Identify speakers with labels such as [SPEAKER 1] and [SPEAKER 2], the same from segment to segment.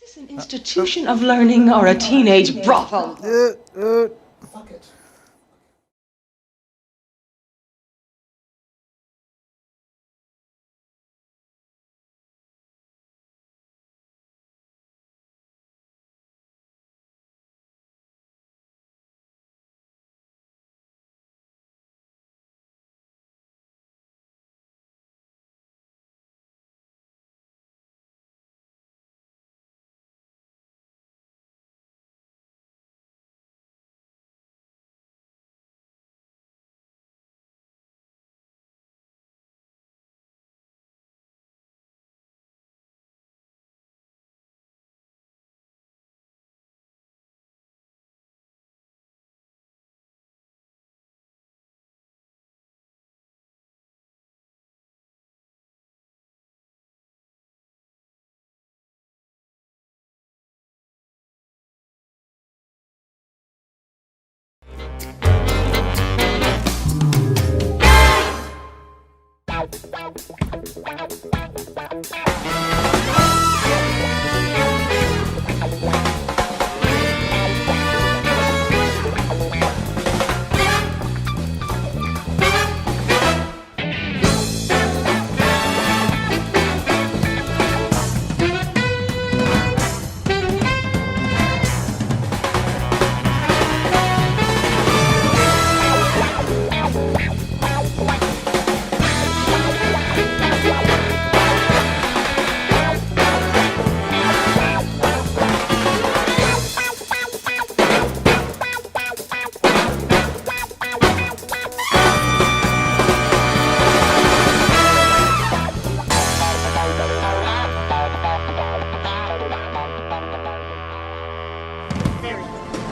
[SPEAKER 1] Is this an institution of learning or a teenage brothel?
[SPEAKER 2] Fuck it.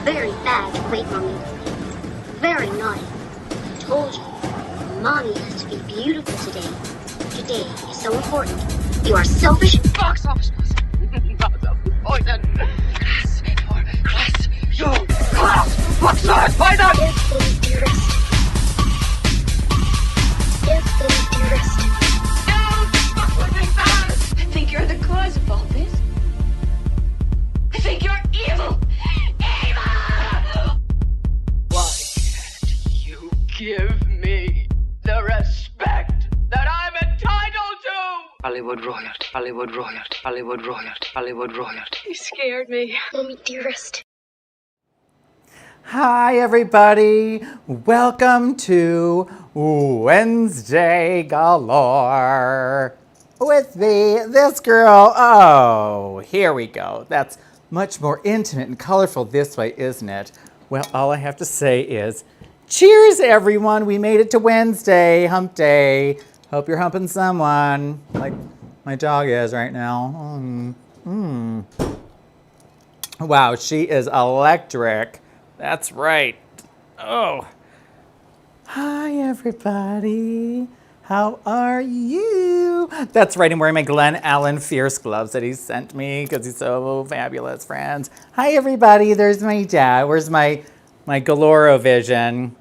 [SPEAKER 3] Very bad. Wait, Mommy. Very naughty. Told you. Mommy has to be beautiful today. Today is so important. You are selfish.
[SPEAKER 1] Box office poison. Class for class. You class. Box office poison.
[SPEAKER 3] Yes, please, dearest. Yes, please, dearest.
[SPEAKER 1] Don't fuck with me, Sass. I think you're the cause of all this. I think you're evil. Evil! Why can't you give me the respect that I'm entitled to? Hollywood royalty, Hollywood royalty, Hollywood royalty, Hollywood royalty. You scared me.
[SPEAKER 3] Mommy, dearest.
[SPEAKER 2] Hi, everybody. Welcome to Wednesday Galore. With me, this girl. Oh, here we go. That's much more intimate and colorful this way, isn't it? Well, all I have to say is, cheers, everyone. We made it to Wednesday, hump day. Hope you're humping someone, like my dog is right now. Wow, she is electric. That's right. Oh. Hi, everybody. How are you? That's right, I'm wearing my Glen Allen Fierce gloves that he sent me because he's so fabulous, friends. Hi, everybody. There's my dad. Where's my Galorovision?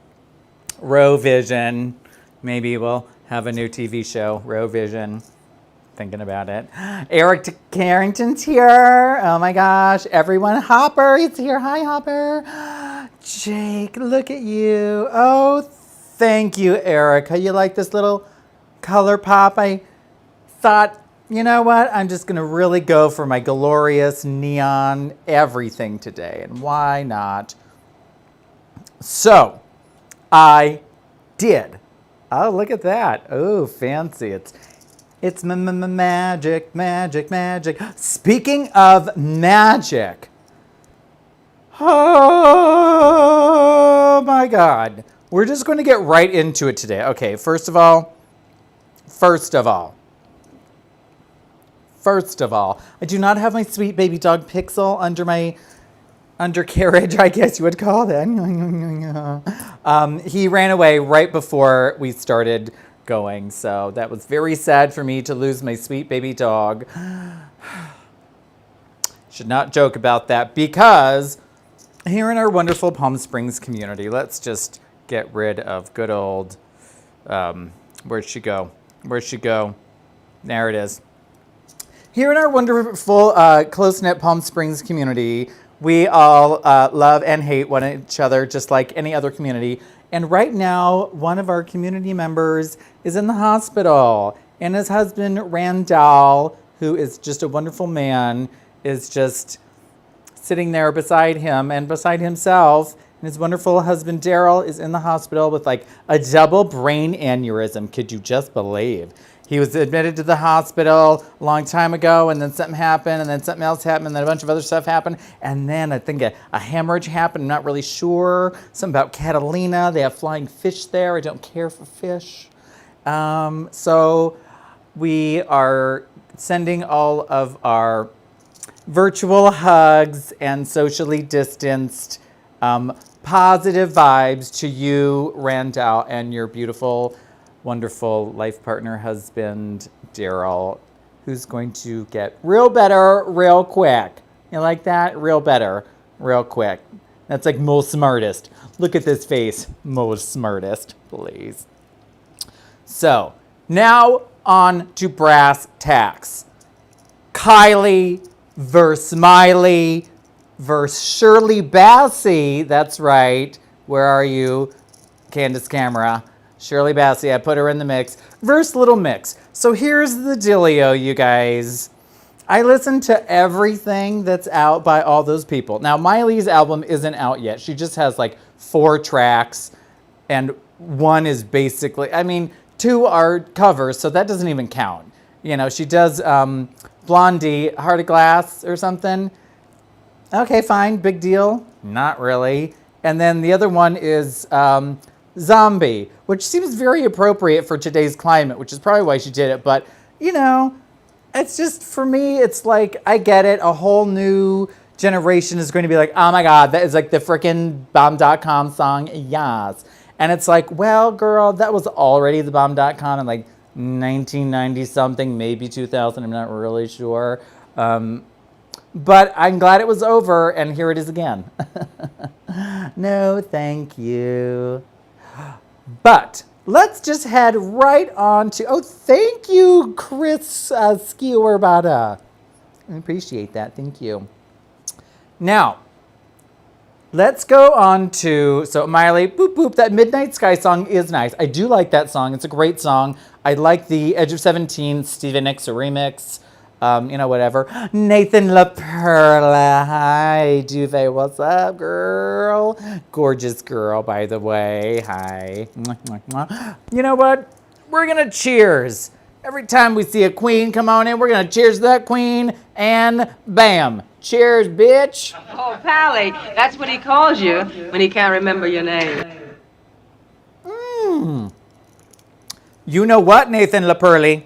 [SPEAKER 2] Rovision. Maybe we'll have a new TV show, Rovision. Thinking about it. Eric Carrington's here. Oh my gosh. Everyone. Hopper is here. Hi, Hopper. Jake, look at you. Oh, thank you, Eric. How you like this little color pop? I thought, you know what? I'm just going to really go for my glorious neon everything today. And why not? So, I did. Oh, look at that. Oh, fancy. It's magic, magic, magic. Speaking of magic. Oh my God. We're just going to get right into it today. Okay, first of all, I do not have my sweet baby dog Pixel under my undercarriage, I guess you would call that. He ran away right before we started going, so that was very sad for me to lose my sweet baby dog. Should not joke about that because here in our wonderful Palm Springs community, let's just get rid of good old, where'd she go? There it is. Here in our wonderful, close-knit Palm Springs community, we all love and hate one each other just like any other community. And right now, one of our community members is in the hospital. And his husband, Randall, who is just a wonderful man, is just sitting there beside him and beside himself. And his wonderful husband, Daryl, is in the hospital with like a double brain aneurysm. Could you just believe? He was admitted to the hospital a long time ago, and then something happened, and then something else happened, and then a bunch of other stuff happened, and then I think a hemorrhage happened. I'm not really sure. Something about Catalina. They have flying fish there. I don't care for fish. So we are sending all of our virtual hugs and socially distanced positive vibes to you, Randall, and your beautiful, wonderful life partner, husband, Daryl, who's going to get real better real quick. You like that? Real better real quick. That's like most smartest. Look at this face. Most smartest, please. So now on to brass tacks. Kylie versus Smiley versus Shirley Bassey. That's right. Where are you? Candace Camera. Shirley Bassey, I put her in the mix. Versus Little Mix. So here's the dealio, you guys. I listen to everything that's out by all those people. Now, Miley's album isn't out yet. She just has like 4 tracks, and one is basically, I mean, 2 are covers, so that doesn't even count. You know, she does Blondie, Heart of Glass or something. Okay, fine, big deal. Not really. And then the other one is Zombie, which seems very appropriate for today's climate, which is probably why she did it. But, you know, it's just, for me, it's like, I get it. A whole new generation is going to be like, oh my God, that is like the frickin' bomb.com song. Yes. And it's like, well, girl, that was already the bomb.com in like 1990 something, maybe 2000. I'm not really sure. But I'm glad it was over, and here it is again. No, thank you. But let's just head right on to, oh, thank you, Chris Skiewerbada. I appreciate that. Thank you. Now, let's go on to, so Miley, boop, boop, that Midnight Sky song is nice. I do like that song. It's a great song. I like the Edge of 17 Stevie Nicks remix. You know, whatever. Nathan LaPerla, hi, Duvet, what's up, girl? Gorgeous girl, by the way, hi. You know what? We're gonna cheers. Every time we see a queen come on in, we're gonna cheers to that queen, and bam. Cheers, bitch.
[SPEAKER 4] Oh, Pally, that's what he calls you when he can't remember your name.
[SPEAKER 2] You know what, Nathan LaPerly?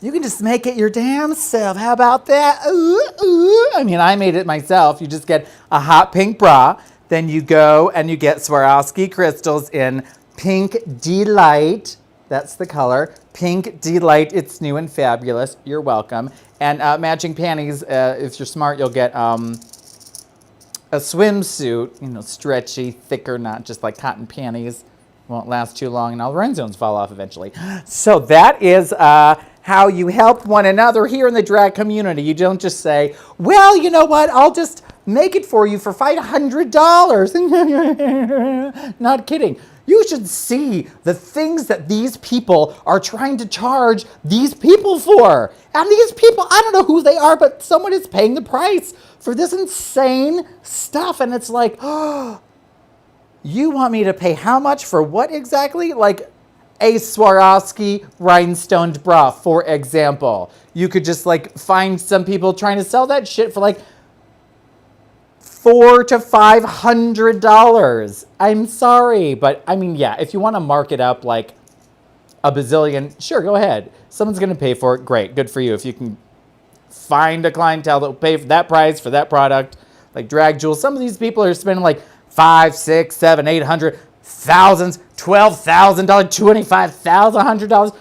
[SPEAKER 2] You can just make it your damn self. How about that? Ooh, ooh. I mean, I made it myself. You just get a hot pink bra. Then you go and you get Swarovski crystals in Pink Delight. That's the color. Pink Delight. It's new and fabulous. You're welcome. And matching panties. If you're smart, you'll get a swimsuit. You know, stretchy, thicker, not just like cotton panties. Won't last too long, and all the rhinestones fall off eventually. So that is how you help one another here in the drag community. You don't just say, well, you know what, I'll just make it for you for $500. Not kidding. You should see the things that these people are trying to charge these people for. And these people, I don't know who they are, but someone is paying the price for this insane stuff. And it's like, oh, you want me to pay how much for what exactly? Like a Swarovski rhinestoned bra, for example. You could just like find some people trying to sell that shit for like $400 to $500. I'm sorry, but I mean, yeah, if you want to mark it up like a bazillion, sure, go ahead. Someone's going to pay for it. Great. Good for you. If you can find a clientele that will pay for that price for that product, like drag jewels. Some of these people are spending like $500, $600, $700, $800, thousands, $12,000, $25,000, $100,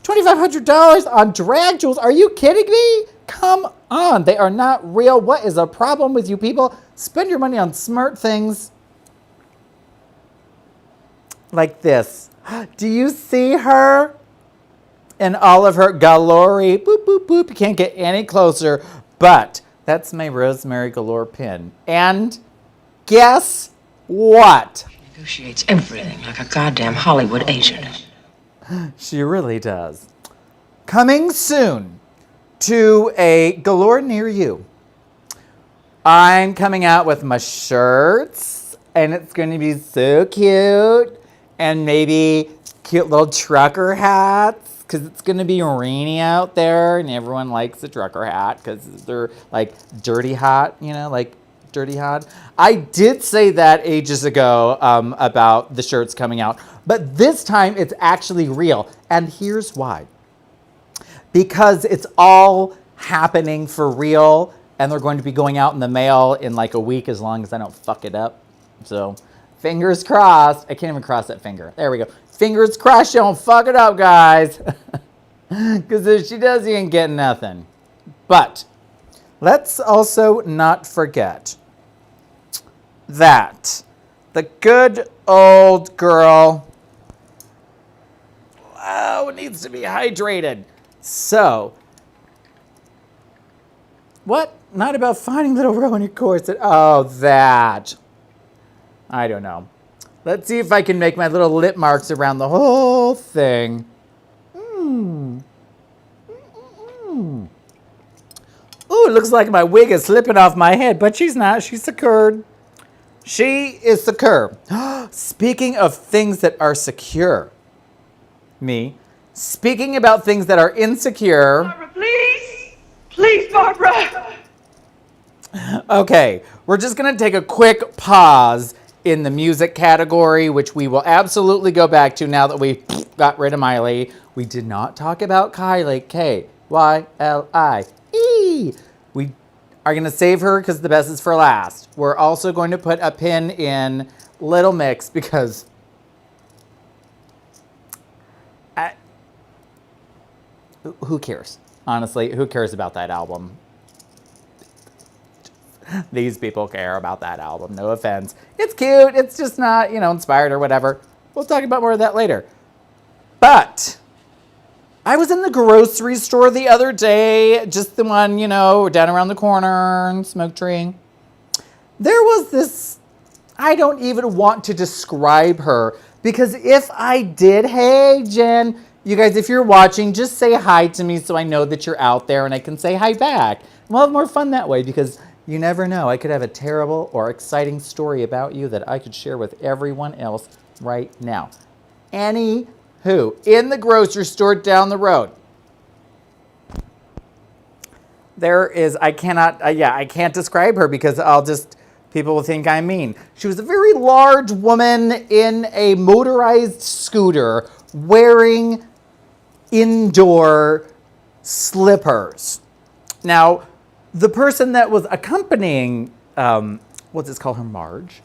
[SPEAKER 2] $2,500 on drag jewels. Are you kidding me? Come on. They are not real. What is the problem with you people? Spend your money on smart things like this. Do you see her in all of her glory. Boop, boop, boop. You can't get any closer. But that's my Rosemary Galore pin. And guess what?
[SPEAKER 4] Negotiates everything like a goddamn Hollywood agent.
[SPEAKER 2] She really does. Coming soon to a Galore near you. I'm coming out with my shirts, and it's going to be so cute. And maybe cute little trucker hats, because it's going to be rainy out there, and everyone likes a trucker hat because they're like dirty hot, like dirty hot. I did say that ages ago about the shirts coming out, but this time it's actually real. And here's why. Because it's all happening for real, and they're going to be going out in the mail in like a week as long as I don't fuck it up. So fingers crossed. I can't even cross that finger. There we go. Fingers crossed she don't fuck it up, guys. Because if she does, you ain't getting nothing. But let's also not forget that the good old girl needs to be hydrated. So, what? Not about finding little row in your corset. Oh, that. I don't know. Let's see if I can make my little lip marks around the whole thing. Ooh, it looks like my wig is slipping off my head, but she's not. She's secured. She is secure. Speaking of things that are secure, speaking about things that are insecure.
[SPEAKER 4] Barbara, please. Please, Barbara.
[SPEAKER 2] Okay, we're just going to take a quick pause in the music category, which we will absolutely go back to now that we got rid of Miley. We did not talk about Kylie, K-Y-L-I-E. We are going to save her because the best is for last. We're also going to put a pin in Little Mix because who cares? Honestly, who cares about that album? These people care about that album. No offense. It's cute. It's just not, inspired or whatever. We'll talk about more of that later. But I was in the grocery store the other day, just the one, down around the corner, Smoke Tree. There was this, I don't even want to describe her, because if I did, hey, Jen, you guys, if you're watching, just say hi to me so I know that you're out there and I can say hi back. We'll have more fun that way because you never know. I could have a terrible or exciting story about you that I could share with everyone else right now. Anywho, in the grocery store down the road, there is, I can't describe her because people will think I'm mean. She was a very large woman in a motorized scooter wearing indoor slippers. Now, the person that was accompanying, let's call her Marge,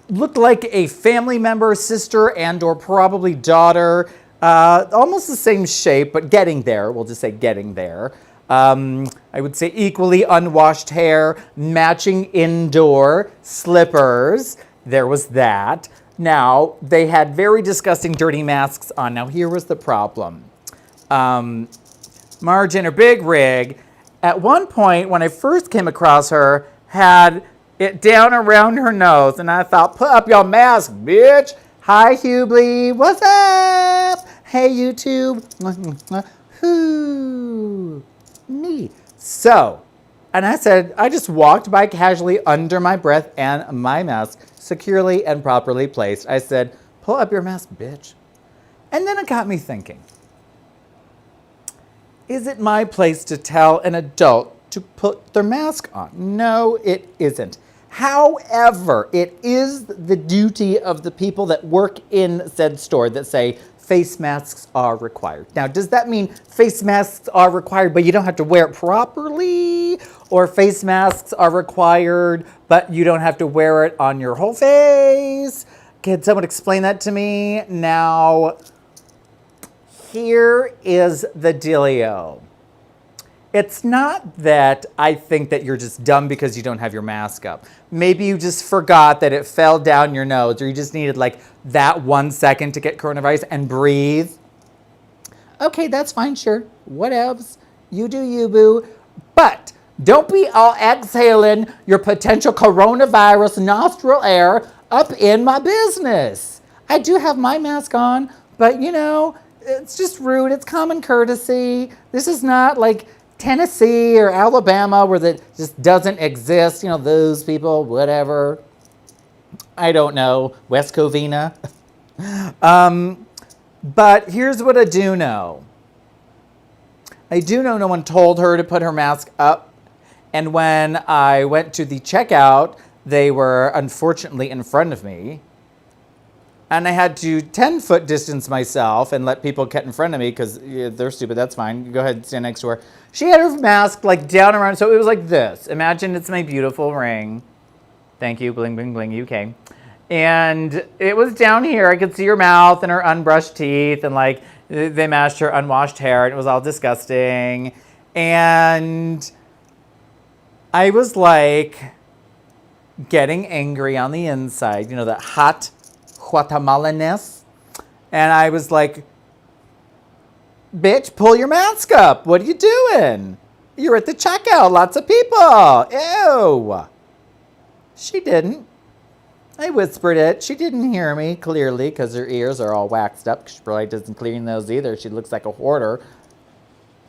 [SPEAKER 2] looked like a family member, sister, and or probably daughter, almost the same shape, but getting there. We'll just say getting there. I would say equally unwashed hair, matching indoor slippers. There was that. Now, they had very disgusting dirty masks on. Now, here was the problem. Marge in her big rig, at one point, when I first came across her, had it down around her nose, and I thought, put up your mask, bitch. Hi, Hubly. What's up? Hey, YouTube. Whoo. Me. So, and I said, I just walked by casually under my breath and my mask, securely and properly placed. I said, pull up your mask, bitch. And then it got me thinking. Is it my place to tell an adult to put their mask on? No, it isn't. However, it is the duty of the people that work in said store that say face masks are required. Now, does that mean face masks are required but you don't have to wear it properly? Or face masks are required but you don't have to wear it on your whole face? Can someone explain that to me? Now, here is the dealio. It's not that I think that you're just dumb because you don't have your mask up. Maybe you just forgot that it fell down your nose, or you just needed like that 1 second to get coronavirus and breathe. Okay, that's fine, sure. Whatevs. You do you, boo. But don't be all exhaling your potential coronavirus nostril air up in my business. I do have my mask on, but you know, it's just rude. It's common courtesy. This is not like Tennessee or Alabama where that just doesn't exist. You know, those people, whatever. I don't know. West Covina. But here's what I do know. I do know no one told her to put her mask up. And when I went to the checkout, they were unfortunately in front of me. And I had to 10-foot distance myself and let people get in front of me because they're stupid. That's fine. Go ahead and stand next to her. She had her mask like down around. So it was like this. Imagine it's my beautiful ring. Thank you. Bling, bling, bling, UK. And it was down here. I could see her mouth and her unbrushed teeth. And like they matched her unwashed hair. And it was all disgusting. And I was like getting angry on the inside. You know, that hot Guatemalaness. And I was like, bitch, pull your mask up. What are you doing? You're at the checkout. Lots of people. Ew. She didn't. I whispered it. She didn't hear me clearly because her ears are all waxed up. She probably doesn't clean those either. She looks like a hoarder.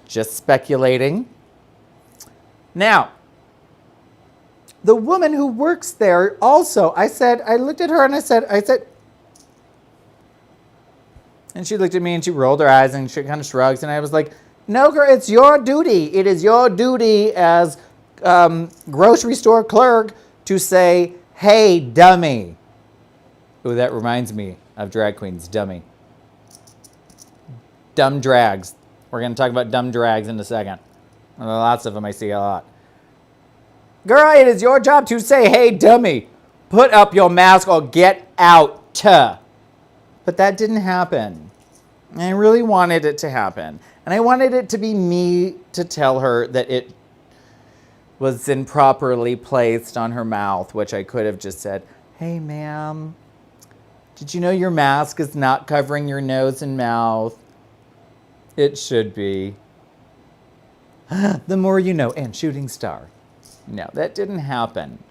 [SPEAKER 2] Just speculating. Now, the woman who works there also, I looked at her and I said, and she looked at me and she rolled her eyes and she kind of shrugs. And I was like, no, girl, it's your duty. It is your duty as grocery store clerk to say, hey, dummy. Ooh, that reminds me of drag queens, dummy. Dumb drags. We're going to talk about dumb drags in a second. Lots of them I see a lot. Girl, it is your job to say, hey, dummy, put up your mask or get out. But that didn't happen. And I really wanted it to happen. And I wanted it to be me to tell her that it was improperly placed on her mouth, which I could have just said, hey, ma'am, did you know your mask is not covering your nose and mouth? It should be. The more you know, and shooting star. No, that didn't happen.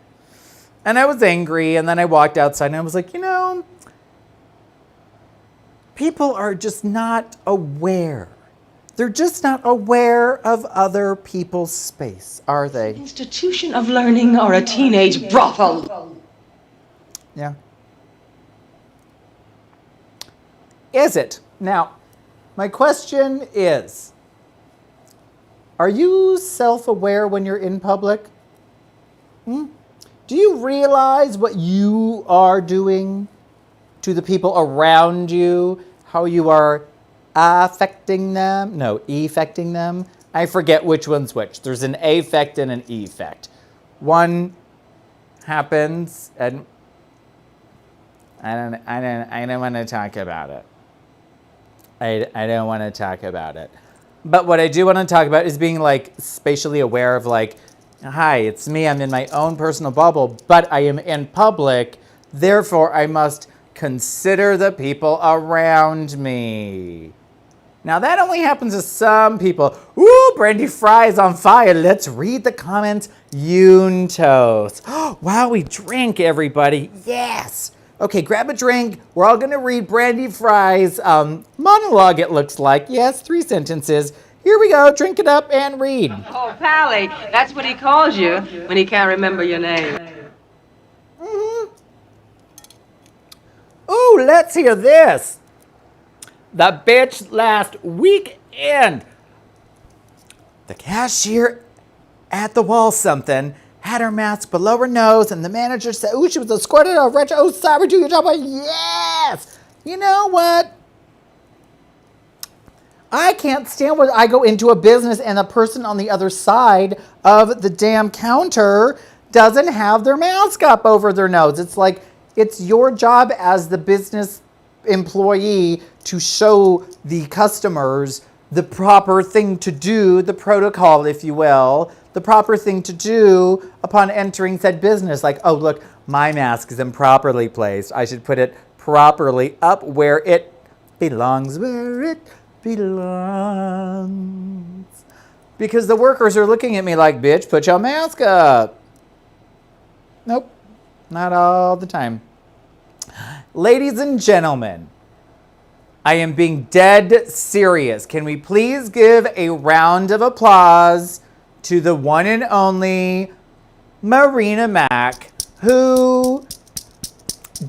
[SPEAKER 2] And I was angry, and then I walked outside, and I was like, you know, people are just not aware. They're just not aware of other people's space, are they?
[SPEAKER 4] Institution of learning or a teenage brothel?
[SPEAKER 2] Yeah. Is it? Now, my question is, are you self-aware when you're in public? Do you realize what you are doing to the people around you? How you are affecting them? No, effecting them. I forget which one's which. There's an affect and an effect. One happens, and I don't want to talk about it. I don't want to talk about it. But what I do want to talk about is being like spatially aware of like, hi, it's me. I'm in my own personal bubble, but I am in public. Therefore, I must consider the people around me. Now, that only happens to some people. Ooh, Brandy Fry is on fire. Let's read the comments. Yuntos. Wow, we drink, everybody. Yes. Okay, grab a drink. We're all going to read Brandy Fry's monologue, it looks like. Yes, 3 sentences. Here we go. Drink it up and read.
[SPEAKER 4] Oh, Pally, that's what he calls you when he can't remember your name.
[SPEAKER 2] Ooh, let's hear this. The bitch last weekend. The cashier at the wall something had her mask below her nose, and the manager said, ooh, she was escorted over. Oh, sorry, do your job. Yes. You know what? I can't stand when I go into a business and the person on the other side of the damn counter doesn't have their mask up over their nose. It's like, it's your job as the business employee to show the customers the proper thing to do, the protocol, if you will, the proper thing to do upon entering said business. Like, oh, look, my mask is improperly placed. I should put it properly up where it belongs, where it belongs. Because the workers are looking at me like, bitch, put your mask up. Nope, not all the time. Ladies and gentlemen, I am being dead serious. Can we please give a round of applause to the one and only Marina Mack, who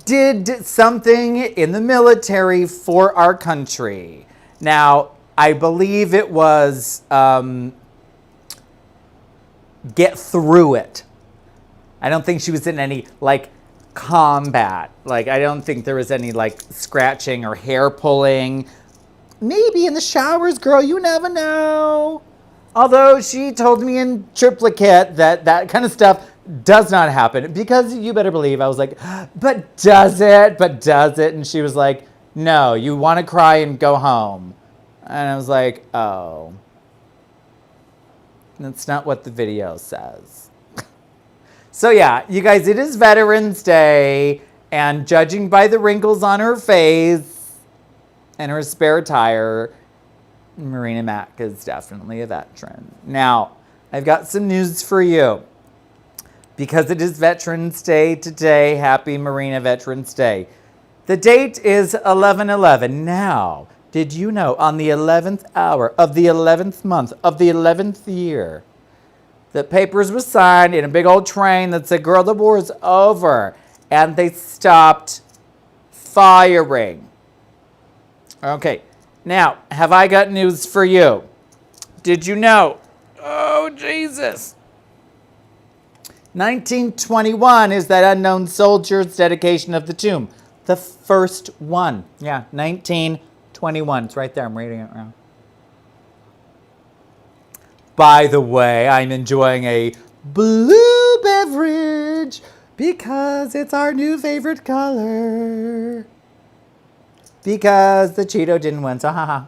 [SPEAKER 2] did something in the military for our country. Now, I believe it was get through it. I don't think she was in any, like, combat. Like, I don't think there was any, like, scratching or hair pulling. Maybe in the showers, girl, you never know. Although she told me in triplicate that that kind of stuff does not happen. Because you better believe, I was like, but does it? But does it? And she was like, no, you want to cry and go home. And I was like, oh. That's not what the video says. So yeah, you guys, it is Veterans Day, and judging by the wrinkles on her face and her spare tire, Marina Mack is definitely a veteran. Now, I've got some news for you. Because it is Veterans Day today, happy Marina Veterans Day. The date is 11/11. Now, did you know on the 11th hour of the 11th month of the 11th year, that papers were signed in a big old train that said, girl, the war is over. And they stopped firing. Okay, now, have I got news for you? Did you know? Oh, Jesus. 1921 is that unknown soldier's dedication of the tomb. The first one. Yeah, 1921. It's right there. I'm reading it now. By the way, I'm enjoying a blue beverage because it's our new favorite color. Because the Cheeto didn't win, so haha.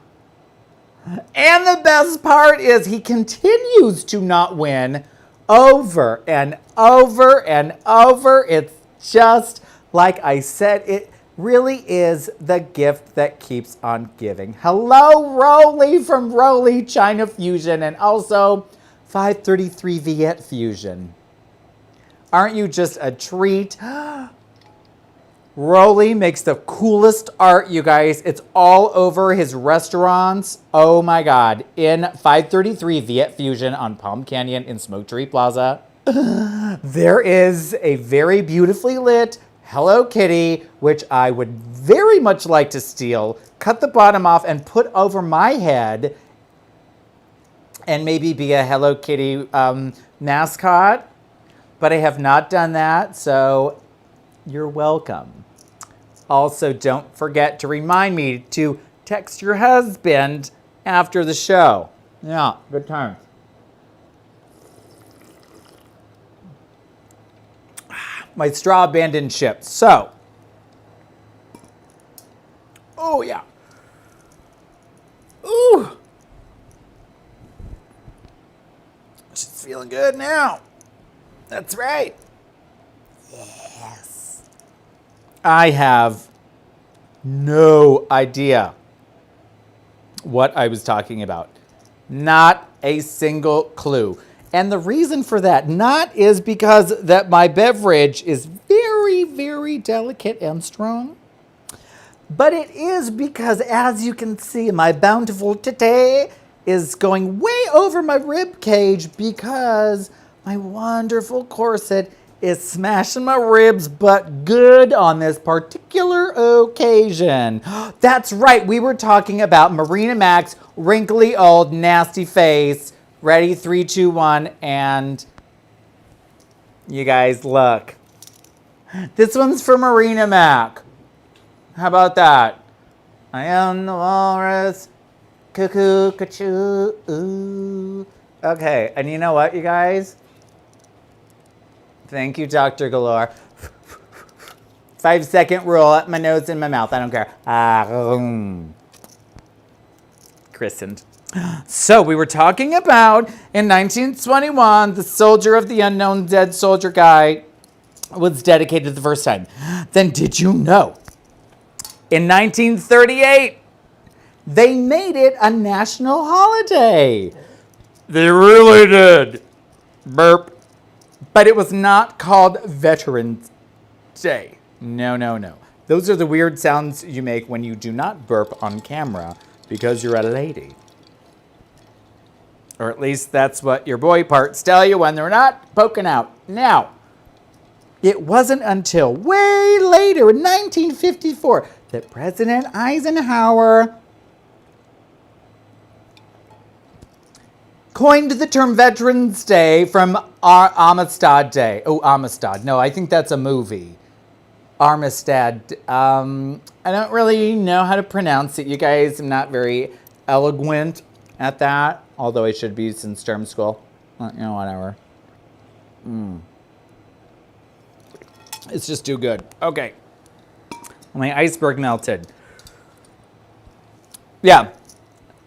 [SPEAKER 2] And the best part is he continues to not win over and over and over. It's just like I said, it really is the gift that keeps on giving. Hello, Rolly from Rolly China Fusion, and also 533 Viet Fusion. Aren't you just a treat? Rolly makes the coolest art, you guys. It's all over his restaurants. Oh my God. In 533 Viet Fusion on Palm Canyon in Smoke Tree Plaza, there is a very beautifully lit Hello Kitty, which I would very much like to steal, cut the bottom off and put over my head and maybe be a Hello Kitty mascot. But I have not done that, so you're welcome. Also, don't forget to remind me to text your husband after the show. Yeah, good times. My straw band didn't ship, so. Oh, yeah. Ooh. She's feeling good now. That's right. Yes. I have no idea what I was talking about. Not a single clue. And the reason for that not is because that my beverage is very, very delicate and strong, but it is because, as you can see, my bountiful titty is going way over my rib cage because my wonderful corset is smashing my ribs but good on this particular occasion. That's right, we were talking about Marina Mack's wrinkly old nasty face. Ready, 3, 2, 1, and you guys look. This one's for Marina Mack. How about that? I am the walrus, cuckoo, cuckoo, ooh. Okay, and you know what, you guys? Thank you, Dr. Galore. 5-second rule, up my nose in my mouth, I don't care. Christened. So we were talking about in 1921, the soldier of the unknown dead soldier guy was dedicated the first time. Then did you know in 1938, They made it a national holiday. They really did. Burp. But it was not called Veterans Day. No, no, no. Those are the weird sounds you make when you do not burp on camera because you're a lady. Or at least that's what your boy parts tell you when they're not poking out. Now, it wasn't until way later in 1954 that President Eisenhower coined the term Veterans Day from Amistad Day. Oh, Amistad. No, I think that's a movie. Armistead. I don't really know how to pronounce it. You guys, I'm not very eloquent at that. Although I should be since term school. Whatever. It's just too good. Okay. My iceberg melted. Yeah.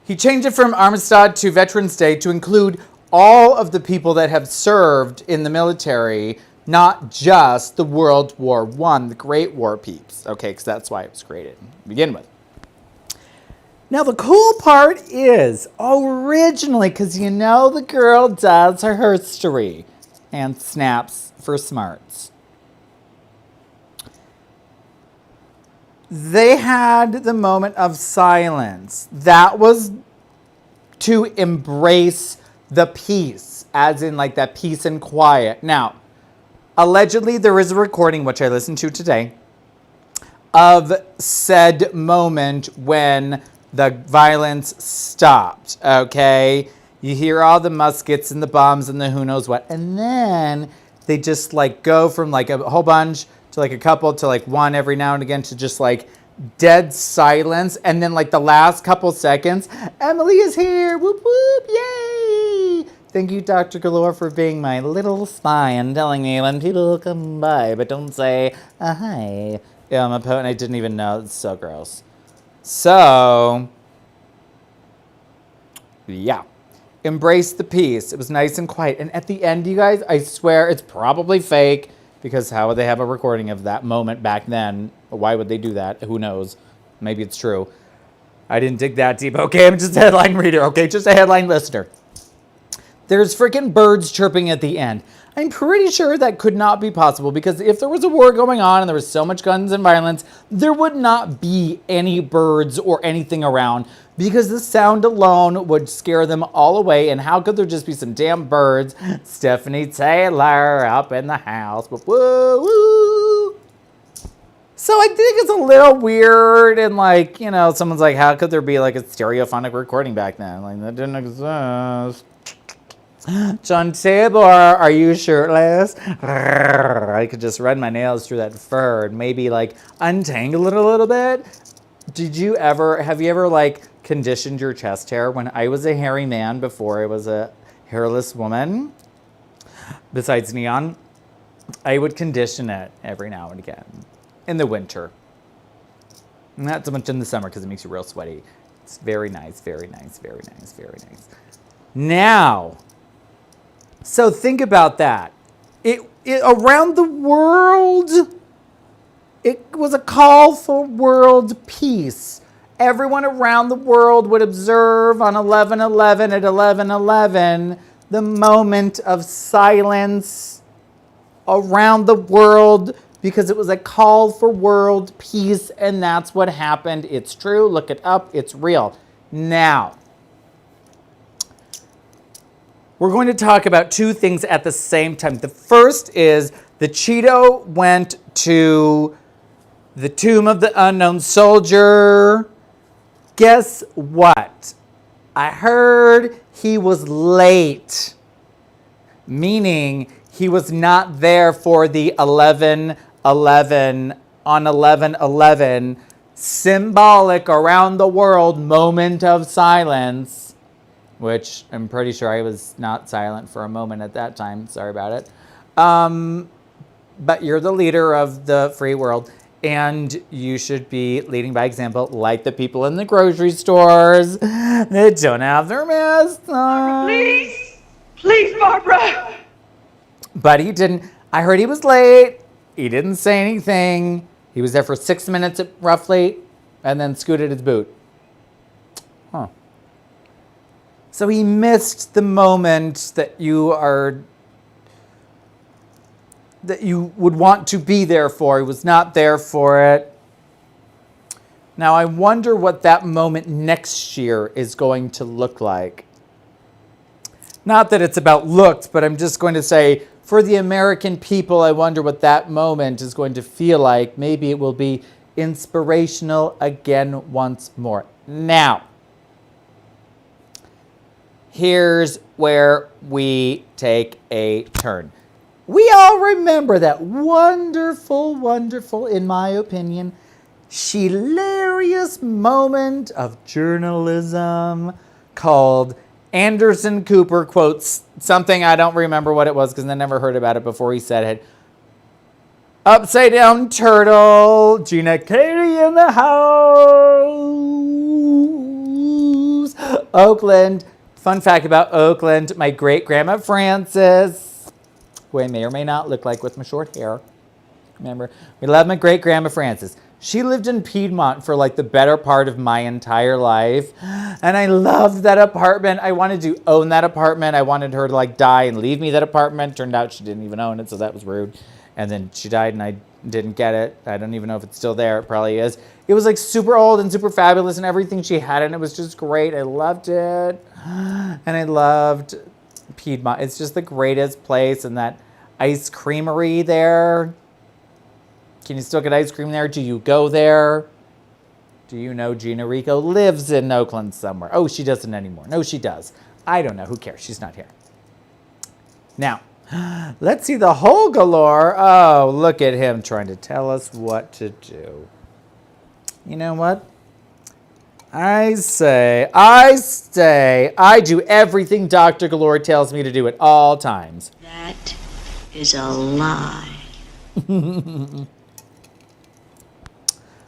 [SPEAKER 2] He changed it from Armistead to Veterans Day to include all of the people that have served in the military, not just the World War I, the Great War peeps. Okay, because that's why it was created to begin with. Now, the cool part is, originally, because you know the girl does her history and snaps for smarts. They had the moment of silence. That was to embrace the peace, as in like that peace and quiet. Now, allegedly, there is a recording, which I listened to today, of said moment when the violence stopped, okay? You hear all the muskets and the bombs and the who knows what. And then they just like go from like a whole bunch to like a couple to like one every now and again to just like dead silence. And then like the last couple seconds, Emily is here, whoop whoop, yay! Thank you, Dr. Galore, for being my little spy and telling me when people come by, but don't say, hi. Yeah, I'm a poet and I didn't even know. It's so gross. So, yeah. Embrace the peace. It was nice and quiet. And at the end, you guys, I swear it's probably fake because how would they have a recording of that moment back then? Why would they do that? Who knows? Maybe it's true. I didn't dig that deep. Okay, I'm just a headline reader. Okay, just a headline listener. There's freaking birds chirping at the end. I'm pretty sure that could not be possible because if there was a war going on and there was so much guns and violence, there would not be any birds or anything around because the sound alone would scare them all away. And how could there just be some damn birds? Stephanie Taylor up in the house. Woo, woo. So I think it's a little weird and like, you know, someone's like, how could there be like a stereophonic recording back then? Like that didn't exist. John Tabor, are you shirtless? I could just run my nails through that fur and maybe like untangle it a little bit. Have you ever like conditioned your chest hair? When I was a hairy man before I was a hairless woman, besides Neon, I would condition it every now and again in the winter. Not so much in the summer because it makes you real sweaty. It's very nice, very nice, very nice, very nice. Now, so think about that. It around the world, it was a call for world peace. Everyone around the world would observe on 11/11 at 11/11 the moment of silence around the world because it was a call for world peace, and that's what happened. It's true. Look it up. It's real. Now, we're going to talk about two things at the same time. The first is the Cheeto went to the tomb of the unknown soldier. Guess what? I heard he was late, meaning he was not there for the 11/11 on 11/11 symbolic around the world moment of silence, which I'm pretty sure I was not silent for a moment at that time. Sorry about it. But you're the leader of the free world, and you should be leading by example, like the people in the grocery stores that don't have their masks on.
[SPEAKER 4] Please, Barbara.
[SPEAKER 2] But he didn't. I heard he was late. He didn't say anything. He was there for 6 minutes roughly, and then scooted his boot. So he missed the moment that you would want to be there for. He was not there for it. Now I wonder what that moment next year is going to look like. Not that it's about looks, but I'm just going to say, for the American people, I wonder what that moment is going to feel like. Maybe it will be inspirational again once more. Now, here's where we take a turn. We all remember that wonderful, wonderful, in my opinion, hilarious moment of journalism called Anderson Cooper quotes something, I don't remember what it was because I never heard about it before he said it. Upside down turtle, Gina Katie in the house. Oakland. Fun fact about Oakland, my great-grandma Frances, who I may or may not look like with my short hair. Remember, we love my great-grandma Frances. She lived in Piedmont for like the better part of my entire life. And I loved that apartment. I wanted to own that apartment. I wanted her to like die and leave me that apartment. Turned out she didn't even own it, so that was rude. And then she died and I didn't get it. I don't even know if it's still there. It probably is. It was like super old and super fabulous and everything she had, and it was just great. I loved it. And I loved Piedmont. It's just the greatest place, and that ice creamery there. Can you still get ice cream there? Do you go there? Do you know Gina Rico lives in Oakland somewhere? Oh, she doesn't anymore. No, she does. I don't know. Who cares? She's not here. Now, let's see the hole galore. Oh, look at him trying to tell us what to do. You know what? I do everything Dr. Galore tells me to do at all times.
[SPEAKER 5] That is a lie.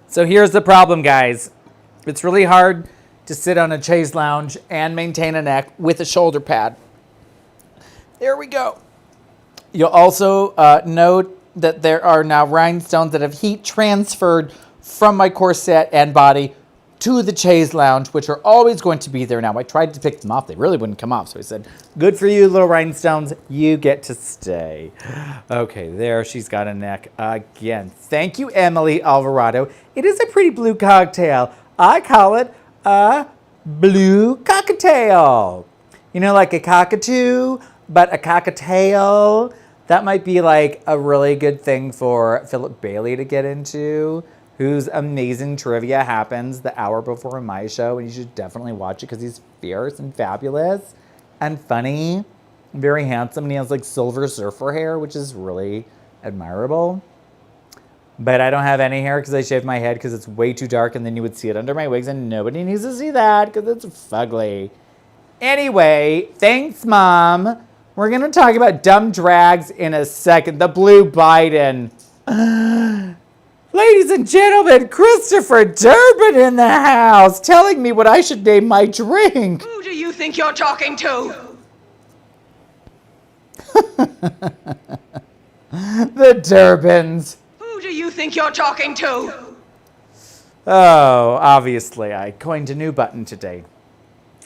[SPEAKER 2] So here's the problem, guys. It's really hard to sit on a chaise lounge and maintain a neck with a shoulder pad. There we go. You'll also note that there are now rhinestones that have heat transferred from my corset and body to the chaise lounge, which are always going to be there now. I tried to pick them off. They really wouldn't come off. So I said, good for you, little rhinestones. You get to stay. Okay, there she's got a neck again. Thank you, Emily Alvarado. It is a pretty blue cocktail. I call it a blue cocktail. You know, like a cockatoo, but a cocktail. That might be like a really good thing for Philip Bailey to get into, whose amazing trivia happens the hour before my show, and you should definitely watch it because he's fierce and fabulous and funny and very handsome, and he has like silver surfer hair, which is really admirable. But I don't have any hair because I shaved my head because it's way too dark, and then you would see it under my wigs, and nobody needs to see that because it's fugly. Anyway, thanks, Mom. We're going to talk about dumb drags in a second. The Blue Biden. Ladies and gentlemen, Christopher Durbin in the house telling me what I should name my drink.
[SPEAKER 4] Who do you think you're talking to?
[SPEAKER 2] The Durbins.
[SPEAKER 4] Who do you think you're talking to?
[SPEAKER 2] Oh, obviously, I coined a new button today.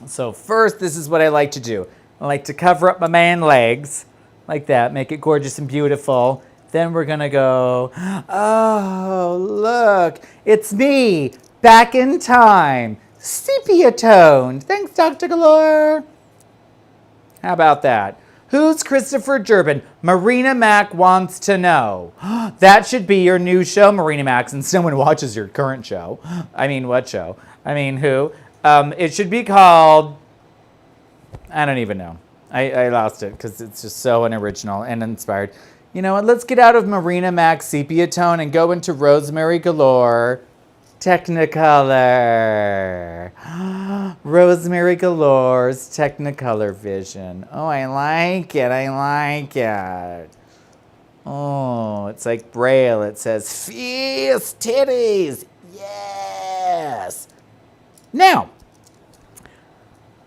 [SPEAKER 2] So first, this is what I like to do. I like to cover up my man legs like that, make it gorgeous and beautiful. Then we're gonna go, oh, look, it's me, back in time, sepia toned. Thanks, Dr. Galore. How about that? Who's Christopher Durbin? Marina Mac wants to know. That should be your new show, Marina Mac, since no one watches your current show. I mean, what show? I mean, who? It should be called, I don't even know. I lost it because it's just so unoriginal and inspired. You know what? Let's get out of Marina Mac's sepia tone and go into Rosemary Galore Technicolor. Rosemary Galore's Technicolor vision. Oh, I like it. I like it. Oh, it's like Braille. It says, fierce titties. Yes. Now,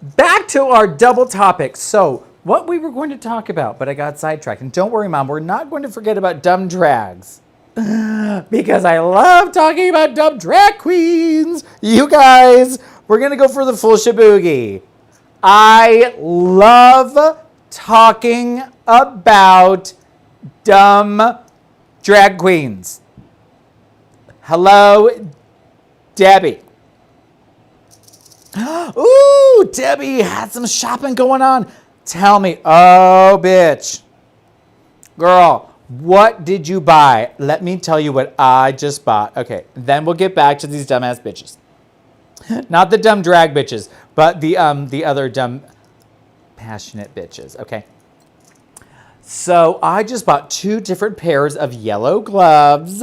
[SPEAKER 2] back to our double topic. So, what we were going to talk about, but I got sidetracked. And don't worry, Mom, we're not going to forget about dumb drags. Because I love talking about dumb drag queens. You guys, we're going to go for the full shaboogie. I love talking about dumb drag queens. Hello, Debbie. Ooh, Debbie had some shopping going on. Tell me, oh, bitch. Girl, what did you buy? Let me tell you what I just bought. Okay, then we'll get back to these dumbass bitches. Not the dumb drag bitches, but the other dumb passionate bitches, okay? So I just bought 2 different pairs of yellow gloves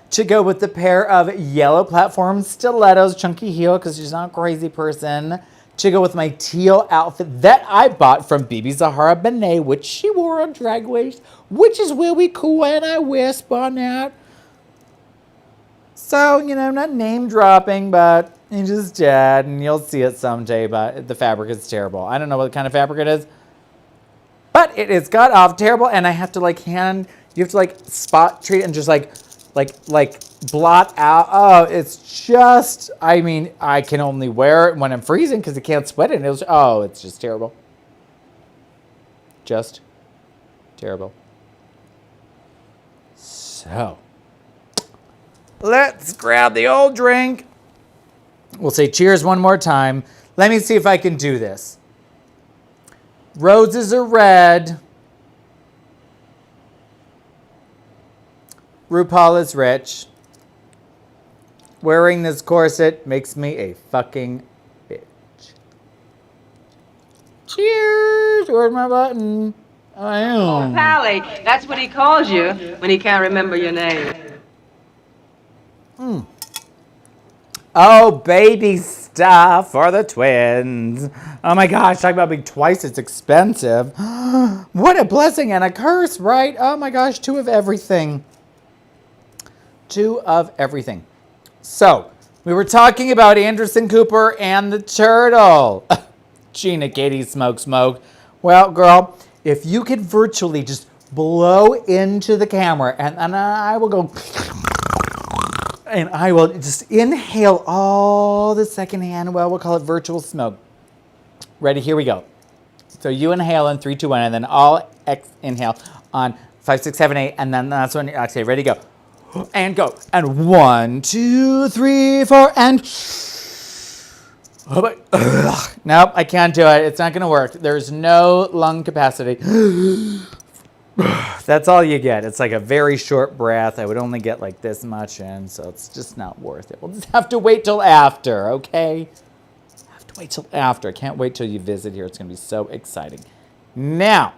[SPEAKER 2] to go with the pair of yellow platform stilettos, chunky heel, because she's not a crazy person, to go with my teal outfit that I bought from Bibi Zahara Benet, which she wore on Drag Race, which is really cool, and I wisp on that. So, you know, not name dropping, but it just did, and you'll see it someday, but the fabric is terrible. I don't know what kind of fabric it is, but it is god off terrible, and I have to like you have to like spot treat and just like blot out. Oh, it's just, I mean, I can only wear it when I'm freezing because I can't sweat it. And it's just terrible. Just terrible. So, let's grab the old drink. We'll say cheers one more time. Let me see if I can do this. Roses are red. RuPaul is rich. Wearing this corset makes me a fucking bitch. Cheers! Where's my button? I am.
[SPEAKER 4] Pally, that's what he calls you when he can't remember your name.
[SPEAKER 2] Oh, baby stuff for the twins. Oh my gosh, talk about being twice as expensive. What a blessing and a curse, right? Oh my gosh, 2 of everything. 2 of everything. So, we were talking about Anderson Cooper and the turtle. Gina, Katie, smoke. Well, girl, if you could virtually just blow into the camera and I will go and I will just inhale all the secondhand, well, we'll call it virtual smoke. Ready? Here we go. So you inhale in 3, 2, 1, and then all inhale on 5, 6, 7, 8, and then that's when you exhale. Ready? Go. And go. And 1, 2, 3, 4, and nope, I can't do it. It's not going to work. There's no lung capacity. That's all you get. It's like a very short breath. I would only get like this much in, so it's just not worth it. We'll just have to wait till after, okay? Have to wait till after. I can't wait till you visit here. It's going to be so exciting. Now,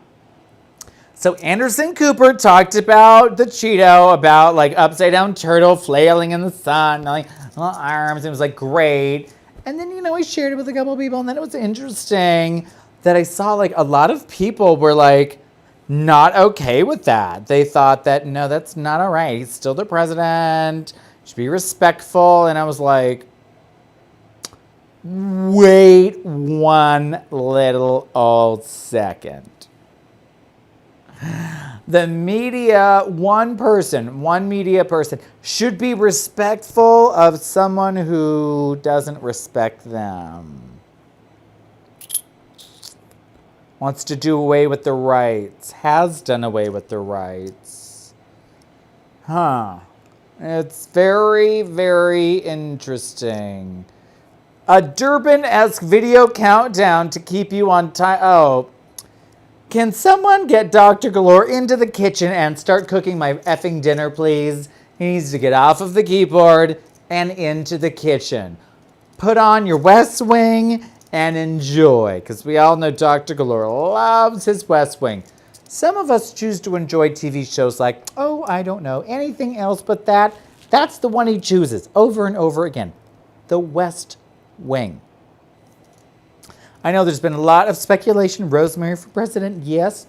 [SPEAKER 2] so Anderson Cooper talked about the Cheeto, about like upside down turtle flailing in the sun, like little arms. It was like great. And then, you know, I shared it with a couple of people, and then it was interesting that I saw like a lot of people were like not okay with that. They thought that, no, that's not all right. He's still the president. Should be respectful. And I was like, wait one little old second. The media, one media person should be respectful of someone who doesn't respect them. Wants to do away with the rights, has done away with the rights. It's very, very interesting. A Durban-esque video countdown to keep you on time. Oh, can someone get Dr. Galore into the kitchen and start cooking my effing dinner, please? He needs to get off of the keyboard and into the kitchen. Put on your West Wing and enjoy, because we all know Dr. Galore loves his West Wing. Some of us choose to enjoy TV shows like, oh, I don't know, anything else but that. That's the one he chooses over and over again. The West Wing. I know there's been a lot of speculation. Rosemary for president, yes.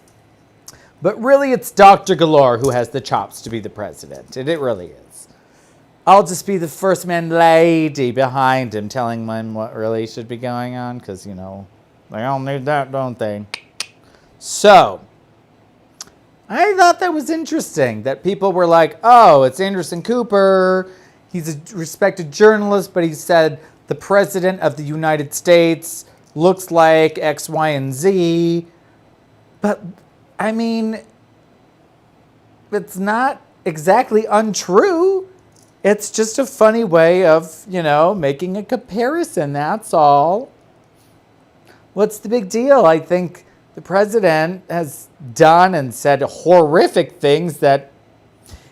[SPEAKER 2] But really, it's Dr. Galore who has the chops to be the president. And it really is. I'll just be the first man lady behind him telling him what really should be going on. Because, you know, they all need that, don't they? So, I thought that was interesting. That people were like, oh, it's Anderson Cooper. He's a respected journalist, but he said the president of the United States looks like X, Y, and Z. But, I mean, it's not exactly untrue. It's just a funny way of, making a comparison, that's all. What's the big deal? I think the president has done and said horrific things that,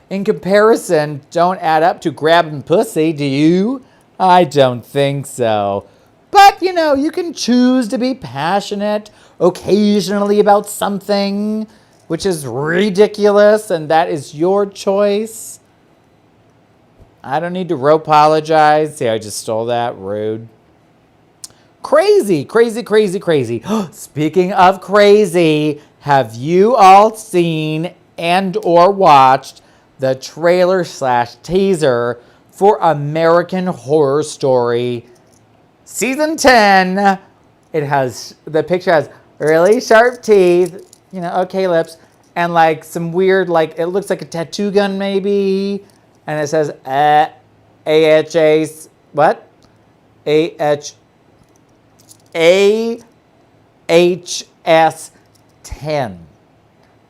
[SPEAKER 2] in comparison, don't add up to grabbing pussy, do you? I don't think so. But, you can choose to be passionate occasionally about something, which is ridiculous, and that is your choice. I don't need to apologize. See, I just stole that. Rude. Crazy, crazy, crazy, crazy. Speaking of crazy, have you all seen and or watched the trailer / teaser for American Horror Story Season 10? The picture has really sharp teeth, okay lips, and like some weird, like it looks like a tattoo gun maybe, and it says AHS, what? AHS 10.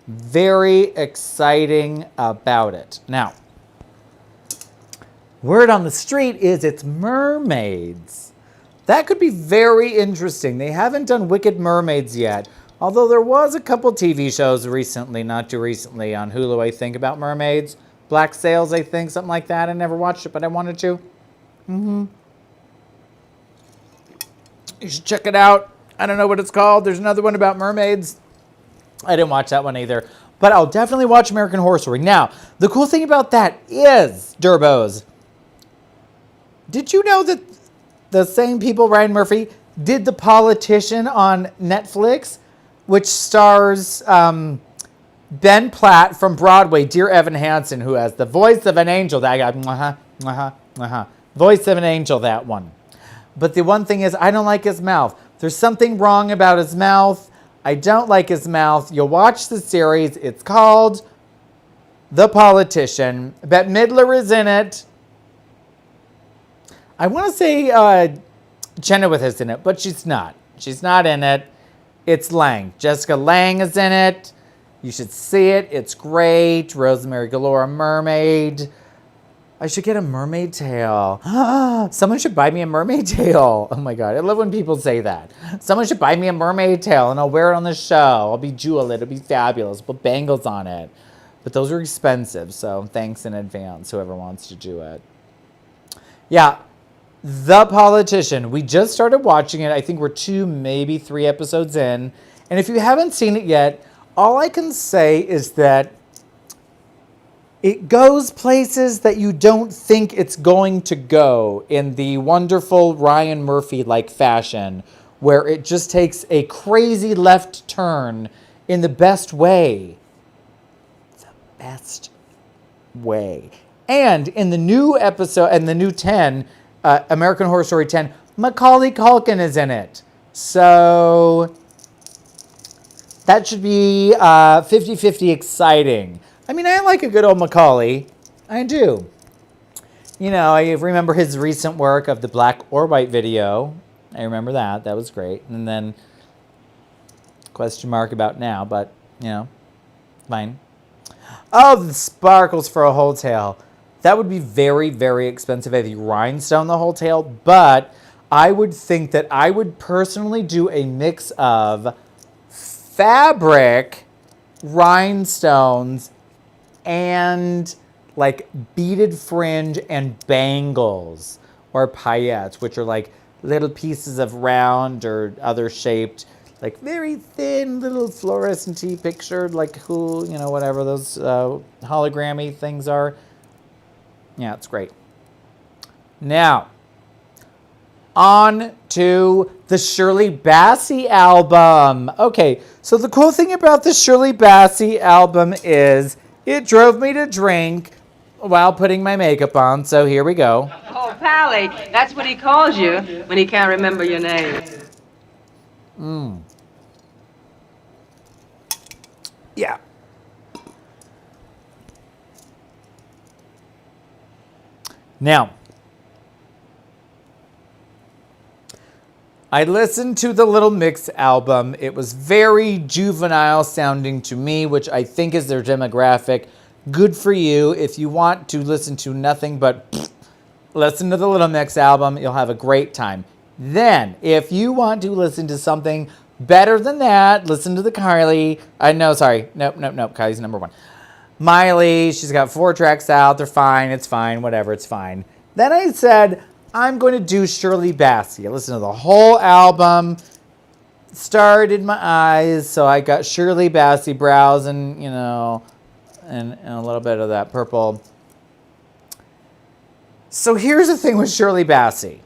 [SPEAKER 2] Very exciting about it. Now, word on the street is it's mermaids. That could be very interesting. They haven't done Wicked Mermaids yet, although there was a couple TV shows recently, not too recently, on Hulu, I think, about mermaids. Black Sails, I think, something like that. I never watched it, but I wanted to. You should check it out. I don't know what it's called. There's another one about mermaids. I didn't watch that one either. But I'll definitely watch American Horror Story. Now, the cool thing about that is, Durbos, did you know that the same people, Ryan Murphy, did The Politician on Netflix, which stars Ben Platt from Broadway, Dear Evan Hansen, who has the voice of an angel. That guy, voice of an angel, that one. But the one thing is, I don't like his mouth. There's something wrong about his mouth. I don't like his mouth. You'll watch the series. It's called The Politician. Bette Midler is in it. I want to say Chenoweth is in it, but she's not. She's not in it. It's Lang. Jessica Lang is in it. You should see it. It's great. Rosemary Galore, a mermaid. I should get a mermaid tail. Someone should buy me a mermaid tail. Oh my God, I love when people say that. Someone should buy me a mermaid tail and I'll wear it on the show. I'll be jeweled. It'll be fabulous. Put bangles on it. But those are expensive, so thanks in advance, whoever wants to do it. Yeah, The Politician. We just started watching it. I think we're 2, maybe 3 episodes in. And if you haven't seen it yet, all I can say is that it goes places that you don't think it's going to go in the wonderful Ryan Murphy-like fashion, where it just takes a crazy left turn in the best way. The best way. And in the new episode, and the new 10, American Horror Story 10, Macaulay Culkin is in it. So that should be 50-50 exciting. I mean, I like a good old Macaulay. I do. I remember his recent work of the black or white video. I remember that. That was great. And then question mark about now, but, fine. Oh, the sparkles for a whole tail. That would be very, very expensive if you rhinestone the whole tail, but I would think that I would personally do a mix of fabric, rhinestones, and like beaded fringe and bangles or paillettes, which are like little pieces of round or other shaped, like very thin little fluorescent-y pictured, like whatever those hologrammy things are. Yeah, it's great. Now, on to the Shirley Bassey album. Okay, so the cool thing about the Shirley Bassey album is it drove me to drink while putting my makeup on, so here we go.
[SPEAKER 4] Oh, Pally, that's what he calls you when he can't remember your name.
[SPEAKER 2] Yeah. Now, I listened to the Little Mix album. It was very juvenile sounding to me, which I think is their demographic. Good for you. If you want to listen to nothing but listen to the Little Mix album, you'll have a great time. Then, if you want to listen to something better than that, listen to the Kylie. Nope. Kylie's number one. Miley, she's got 4 tracks out. They're fine. It's fine. Whatever. It's fine. Then I said, I'm going to do Shirley Bassey. I listened to the whole album. Starred in my eyes. So I got Shirley Bassey browsing, and a little bit of that purple. So here's the thing with Shirley Bassey.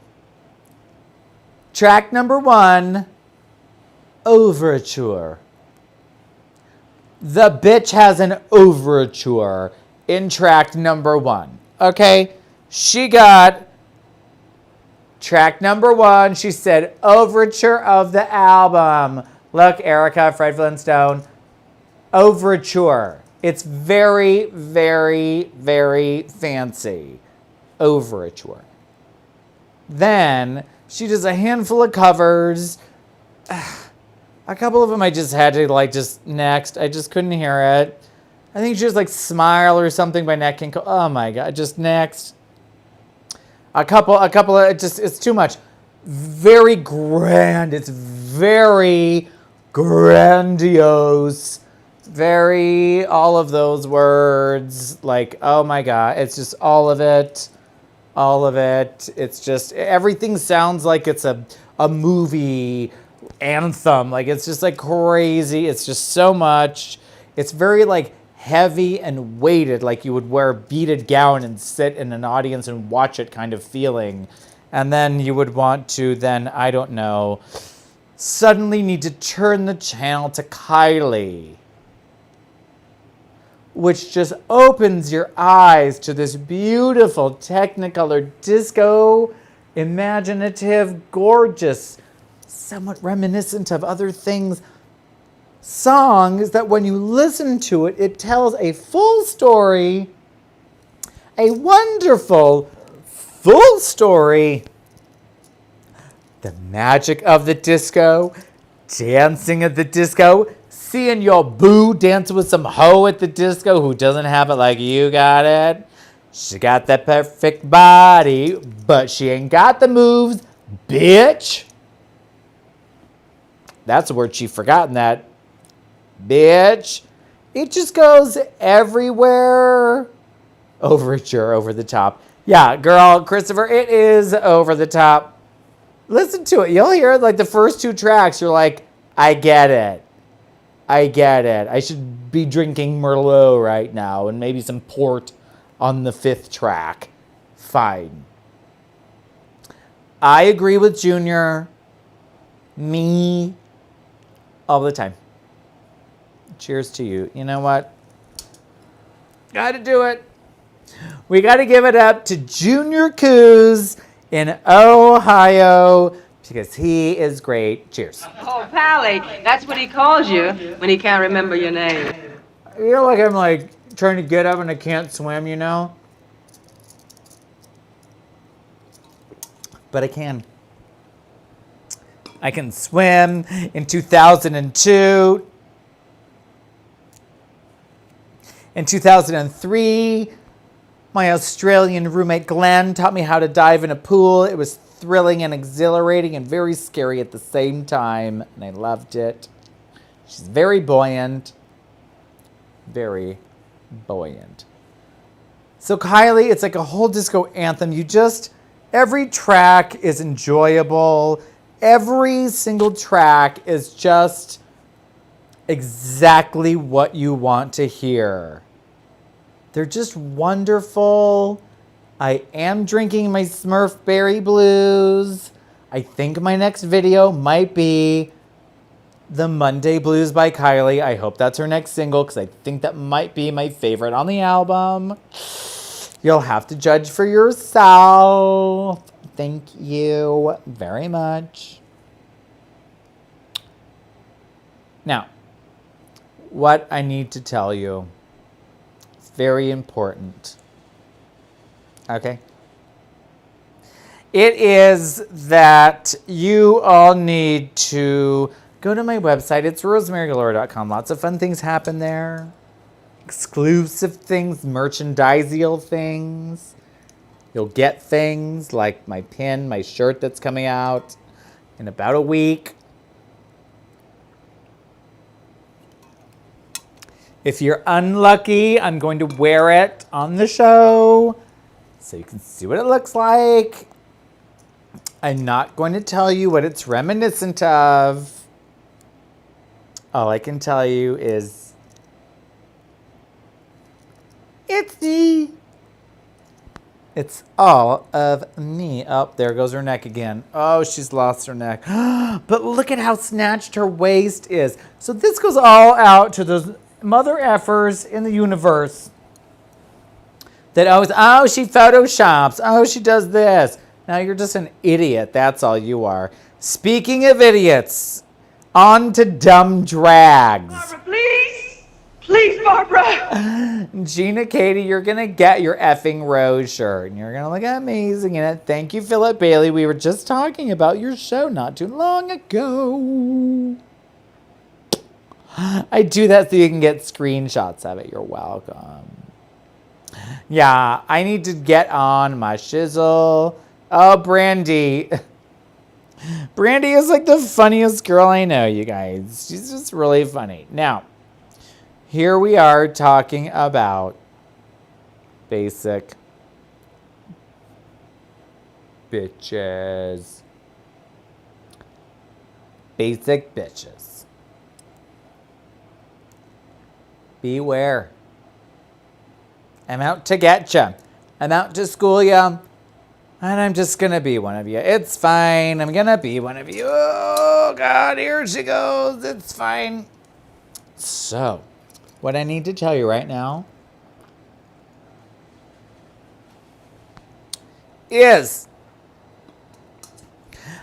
[SPEAKER 2] Track number 1, Overture. The bitch has an overture in track number 1. Okay? She got track number 1. She said, overture of the album. Look, Erica, Fred Flintstone. Overture. It's very, very, very fancy. Overture. Then she does a handful of covers. A couple of them I just had to just next. I just couldn't hear it. I think she was Smile or something by Nat King Cole. Oh my God, just next. A couple of, it's too much. Very grand. It's very grandiose. Very, all of those words. Oh my God, it's just all of it. All of it. It's just, everything sounds like it's a movie anthem. It's just crazy. It's just so much. It's very heavy and weighted, you would wear a beaded gown and sit in an audience and watch it kind of feeling. And then you would want to then, I don't know, suddenly need to turn the channel to Kylie, which just opens your eyes to this beautiful Technicolor disco, imaginative, gorgeous, somewhat reminiscent of other things, songs that when you listen to it, it tells a full story, a wonderful full story. The magic of the disco, dancing at the disco, seeing your boo dancing with some hoe at the disco who doesn't have it like you got it. She got that perfect body, but she ain't got the moves, bitch. That's a word she forgotten that. Bitch. It just goes everywhere. Overture, over the top. Yeah, girl, Christopher, it is over the top. Listen to it. You'll hear the first 2 tracks. You're like, I get it. I get it. I should be drinking Merlot right now and maybe some port on the 5th track. Fine. I agree with Junior. Me. All the time. Cheers to you. You know what? Gotta do it. We gotta give it up to Junior Coos in Ohio because he is great. Cheers.
[SPEAKER 4] Oh, Pally, that's what he calls you when he can't remember your name.
[SPEAKER 2] You know, I'm trying to get up and I can't swim, But I can. I can swim. In 2002. In 2003, my Australian roommate Glenn taught me how to dive in a pool. It was thrilling and exhilarating and very scary at the same time, and I loved it. She's very buoyant. Very buoyant. So Kylie, it's a whole disco anthem. Every track is enjoyable. Every single track is just exactly what you want to hear. They're just wonderful. I am drinking my Smurf Berry Blues. I think my next video might be the Monday Blues by Kylie. I hope that's her next single because I think that might be my favorite on the album. You'll have to judge for yourself. Thank you very much. Now, what I need to tell you, it's very important. Okay? It is that you all need to go to my website. It's rosemarygalore.com. Lots of fun things happen there. Exclusive things, merchandisial things. You'll get things like my pin, my shirt that's coming out in about a week. If you're unlucky, I'm going to wear it on the show so you can see what it looks like. I'm not going to tell you what it's reminiscent of. All I can tell you is it's me. It's all of me. Oh, there goes her neck again. Oh, she's lost her neck. But look at how snatched her waist is. So this goes all out to those mother effers in the universe that always, oh, she photoshops. Oh, she does this. Now you're just an idiot. That's all you are. Speaking of idiots, on to dumb drags.
[SPEAKER 4] Barbara, please. Please, Barbara.
[SPEAKER 2] Gina Katie, you're going to get your effing rose shirt. And you're going to look amazing in it. Thank you, Philip Bailey. We were just talking about your show not too long ago. I do that so you can get screenshots of it. You're welcome. Yeah, I need to get on my shizzle. Oh, Brandy. Brandy is like the funniest girl I know, you guys. She's just really funny. Now, here we are talking about basic bitches. Basic bitches. Beware. I'm out to get ya. I'm out to school ya. And I'm just going to be one of you. It's fine. I'm going to be one of you. Oh, God, here she goes. It's fine. So, what I need to tell you right now is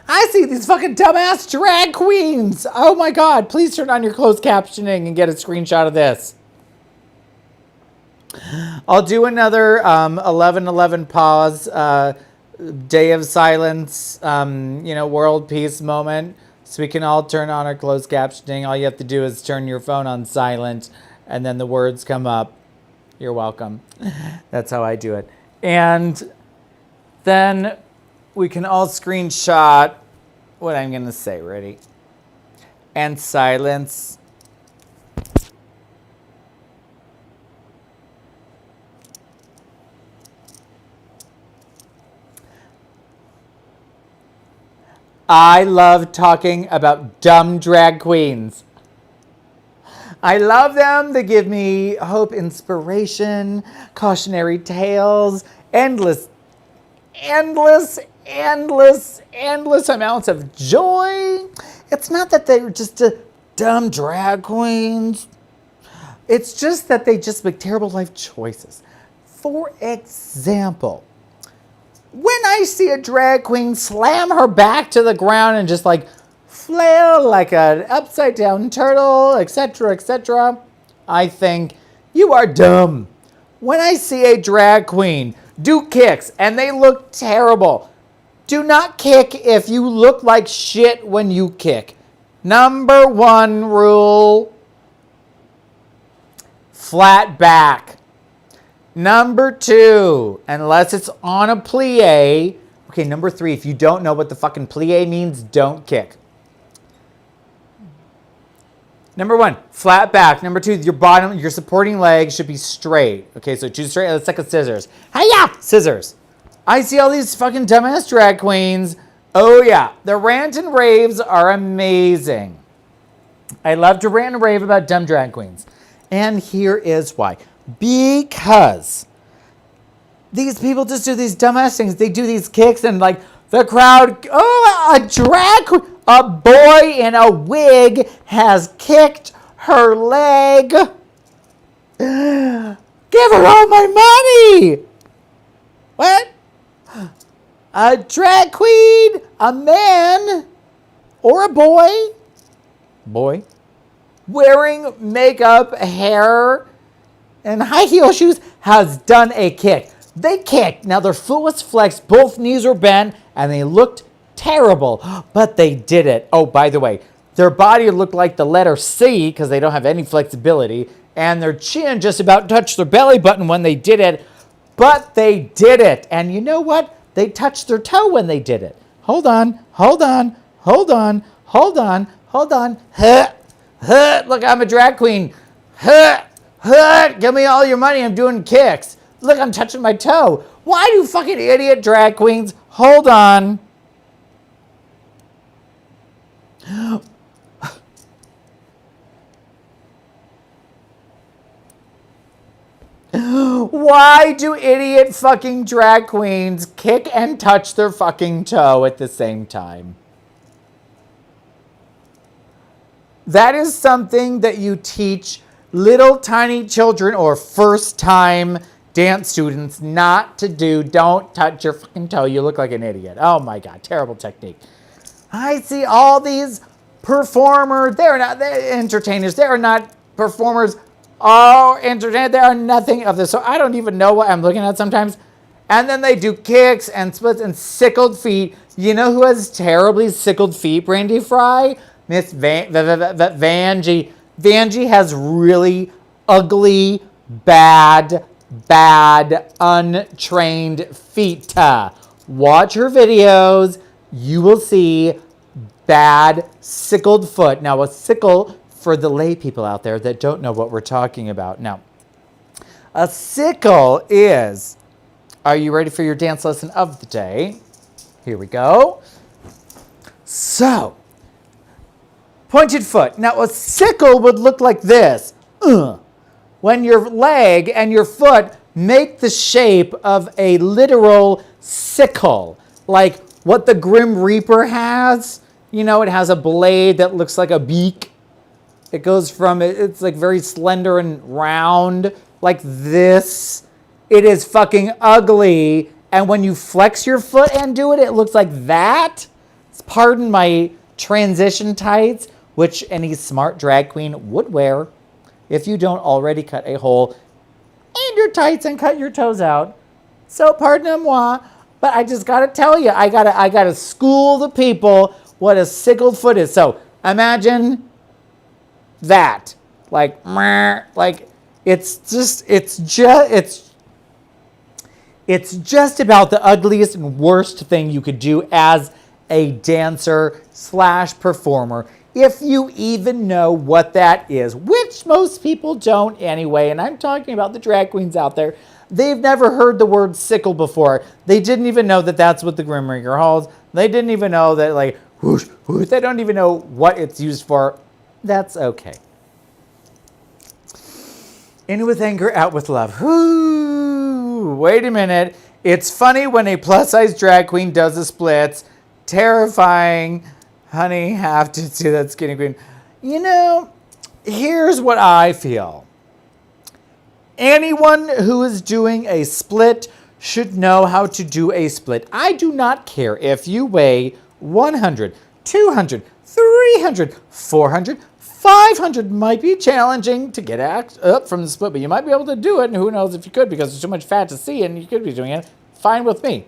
[SPEAKER 2] I see these fucking dumbass drag queens. Oh, my God. Please turn on your closed captioning and get a screenshot of this. I'll do another 11/11 pause, day of silence, world peace moment, so we can all turn on our closed captioning. All you have to do is turn your phone on silent, and then the words come up. You're welcome. That's how I do it. And then we can all screenshot what I'm going to say. Ready? And silence. I love talking about dumb drag queens. I love them. They give me hope, inspiration, cautionary tales, endless amounts of joy. It's not that they're just dumb drag queens. It's just that they just make terrible life choices. For example, when I see a drag queen slam her back to the ground and just like flail like an upside down turtle, etc., I think you are dumb. When I see a drag queen do kicks and they look terrible, do not kick if you look like shit when you kick. Number 1 rule, flat back. Number 2, unless it's on a plie. Okay, number 3, if you don't know what the fucking plie means, don't kick. Number 1, flat back. Number 2, your supporting leg should be straight. Okay, so choose straight. Let's take a scissors. Hiya! Scissors. I see all these fucking dumbass drag queens. Oh yeah, the rant and raves are amazing. I love to rant and rave about dumb drag queens. And here is why. Because these people just do these dumbass things. They do these kicks and like the crowd, a boy in a wig has kicked her leg. Give her all my money. What? A drag queen, a man, or a boy, wearing makeup, hair, and high heel shoes has done a kick. They kicked. Now their foot was flexed, both knees were bent, and they looked terrible, but they did it. Oh, by the way, their body looked like the letter C because they don't have any flexibility, and their chin just about touched their belly button when they did it, but they did it. And you know what? They touched their toe when they did it. Hold on. Look, I'm a drag queen. Give me all your money. I'm doing kicks. Look, I'm touching my toe. Why do fucking idiot drag queens? Hold on. Why do idiot fucking drag queens kick and touch their fucking toe at the same time? That is something that you teach little tiny children or first time dance students not to do. Don't touch your fucking toe. You look like an idiot. Oh my God, terrible technique. I see all these performers. They're entertainers. They are not performers. Oh, entertainers. They are nothing of this. So I don't even know what I'm looking at sometimes. And then they do kicks and splits and sickled feet. You know who has terribly sickled feet, Brandy Fry? Miss Vanjie. Vanjie has really ugly, bad, untrained feet. Watch her videos. You will see bad sickled foot. Now, a sickle, for the lay people out there that don't know what we're talking about. Now, a sickle is, are you ready for your dance lesson of the day? Here we go. So, pointed foot. Now, a sickle would look like this. When your leg and your foot make the shape of a literal sickle, like what the Grim Reaper has. You know, it has a blade that looks like a beak. It goes from, it's like very slender and round, like this. It is fucking ugly. And when you flex your foot and do it, it looks like that. Pardon my transition tights, which any smart drag queen would wear if you don't already cut a hole in your tights and cut your toes out. So pardon-moi, but I just gotta tell you, I gotta school the people what a sickled foot is. So imagine that, like it's just about the ugliest and worst thing you could do as a dancer / performer, if you even know what that is, which most people don't anyway. And I'm talking about the drag queens out there. They've never heard the word sickle before. They didn't even know that that's what the Grim Reaper holds. They didn't even know that, like, whoosh, whoosh. They don't even know what it's used for. That's okay. In with anger, out with love. Ooh, wait a minute. It's funny when a plus-size drag queen does the splits. Terrifying. Honey, have to see that skinny queen. You know, here's what I feel. Anyone who is doing a split should know how to do a split. I do not care if you weigh 100, 200, 300, 400, 500 might be challenging to get up from the split, but you might be able to do it, and who knows if you could, because there's too much fat to see, and you could be doing it. Fine with me.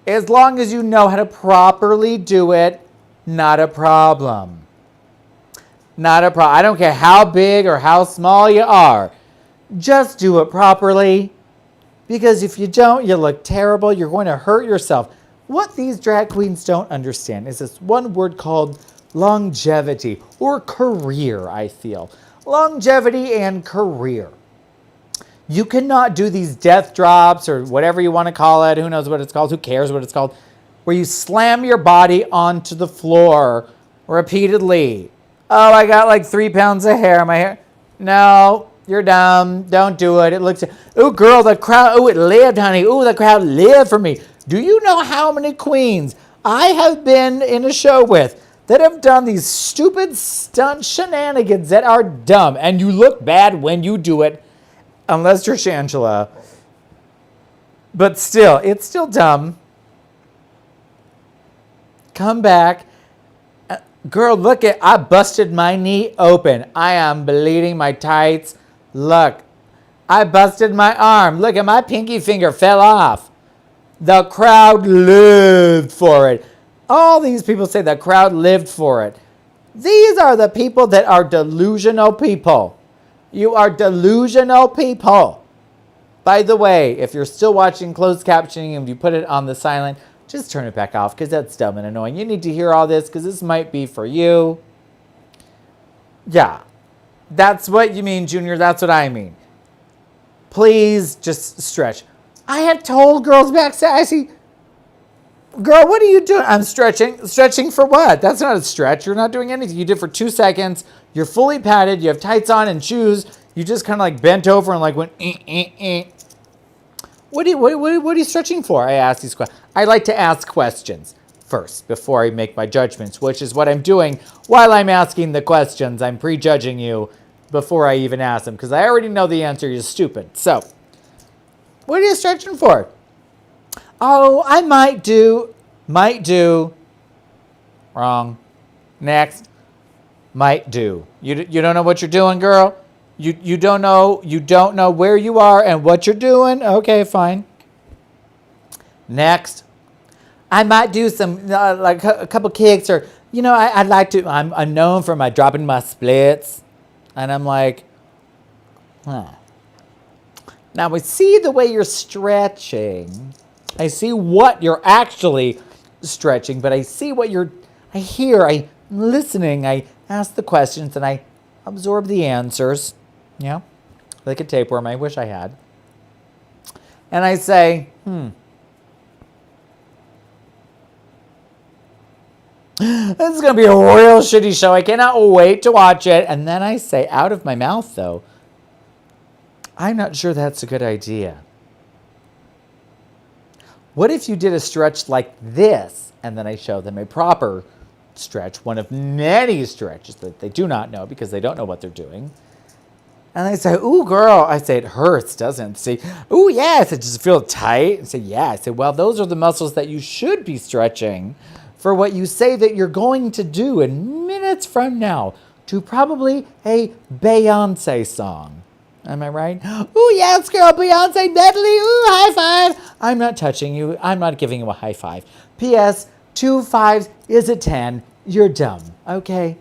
[SPEAKER 2] As long as you know how to properly do it, not a problem. Not a problem. I don't care how big or how small you are. Just do it properly, because if you don't, you look terrible. You're going to hurt yourself. What these drag queens don't understand is this one word called longevity or career, I feel. Longevity and career. You cannot do these death drops or whatever you want to call it. Who knows what it's called? Who cares what it's called? Where you slam your body onto the floor repeatedly. Oh, I got like 3 pounds of hair in my hair. No, you're dumb. Don't do it. It looks, oh girl, the crowd, oh, it lived, honey. Oh, the crowd lived for me. Do you know how many queens I have been in a show with that have done these stupid stunt shenanigans that are dumb, and you look bad when you do it, unless you're Shangela. But still, it's still dumb. Come back. Girl, look at, I busted my knee open. I am bleeding my tights. Look, I busted my arm. Look at my pinky finger fell off. The crowd lived for it. All these people say the crowd lived for it. These are the people that are delusional people. You are delusional people. By the way, if you're still watching closed captioning and you put it on the silent, just turn it back off because that's dumb and annoying. You need to hear all this because this might be for you. Yeah, that's what you mean, Junior. That's what I mean. Please just stretch. I have told girls backstage, I see, girl, what are you doing? I'm stretching. Stretching for what? That's not a stretch. You're not doing anything. You did for 2 seconds. You're fully padded. You have tights on and shoes. You just kind of like bent over and like went, What are you stretching for? I ask these questions. I like to ask questions first before I make my judgments, which is what I'm doing while I'm asking the questions. I'm prejudging you before I even ask them because I already know the answer. You're stupid. So, what are you stretching for? Oh, I might do. Wrong. Next. Might do. You don't know what you're doing, girl? You don't know where you are and what you're doing? Okay, fine. Next. I might do some, like a couple kicks or, I'd like to, I'm known for my dropping my splits. And I'm like, huh. Now I see the way you're stretching. I see what you're actually stretching, but I see what I hear, I'm listening, I ask the questions and I absorb the answers. Yeah, like a tapeworm I wish I had. And I say, this is going to be a real shitty show. I cannot wait to watch it. And then I say out of my mouth, though, I'm not sure that's a good idea. What if you did a stretch like this? And then I show them a proper stretch, one of many stretches that they do not know because they don't know what they're doing. And they say, ooh, girl. I say, it hurts, doesn't it? Say, ooh, yes. It just feels tight. I say, yeah. I say, well, those are the muscles that you should be stretching for what you say that you're going to do in minutes from now to probably a Beyonce song. Am I right? Ooh, yes, girl. Beyonce medley. Ooh, high five. I'm not touching you. I'm not giving you a high five. P.S. 2 5s is a 10. You're dumb. Okay?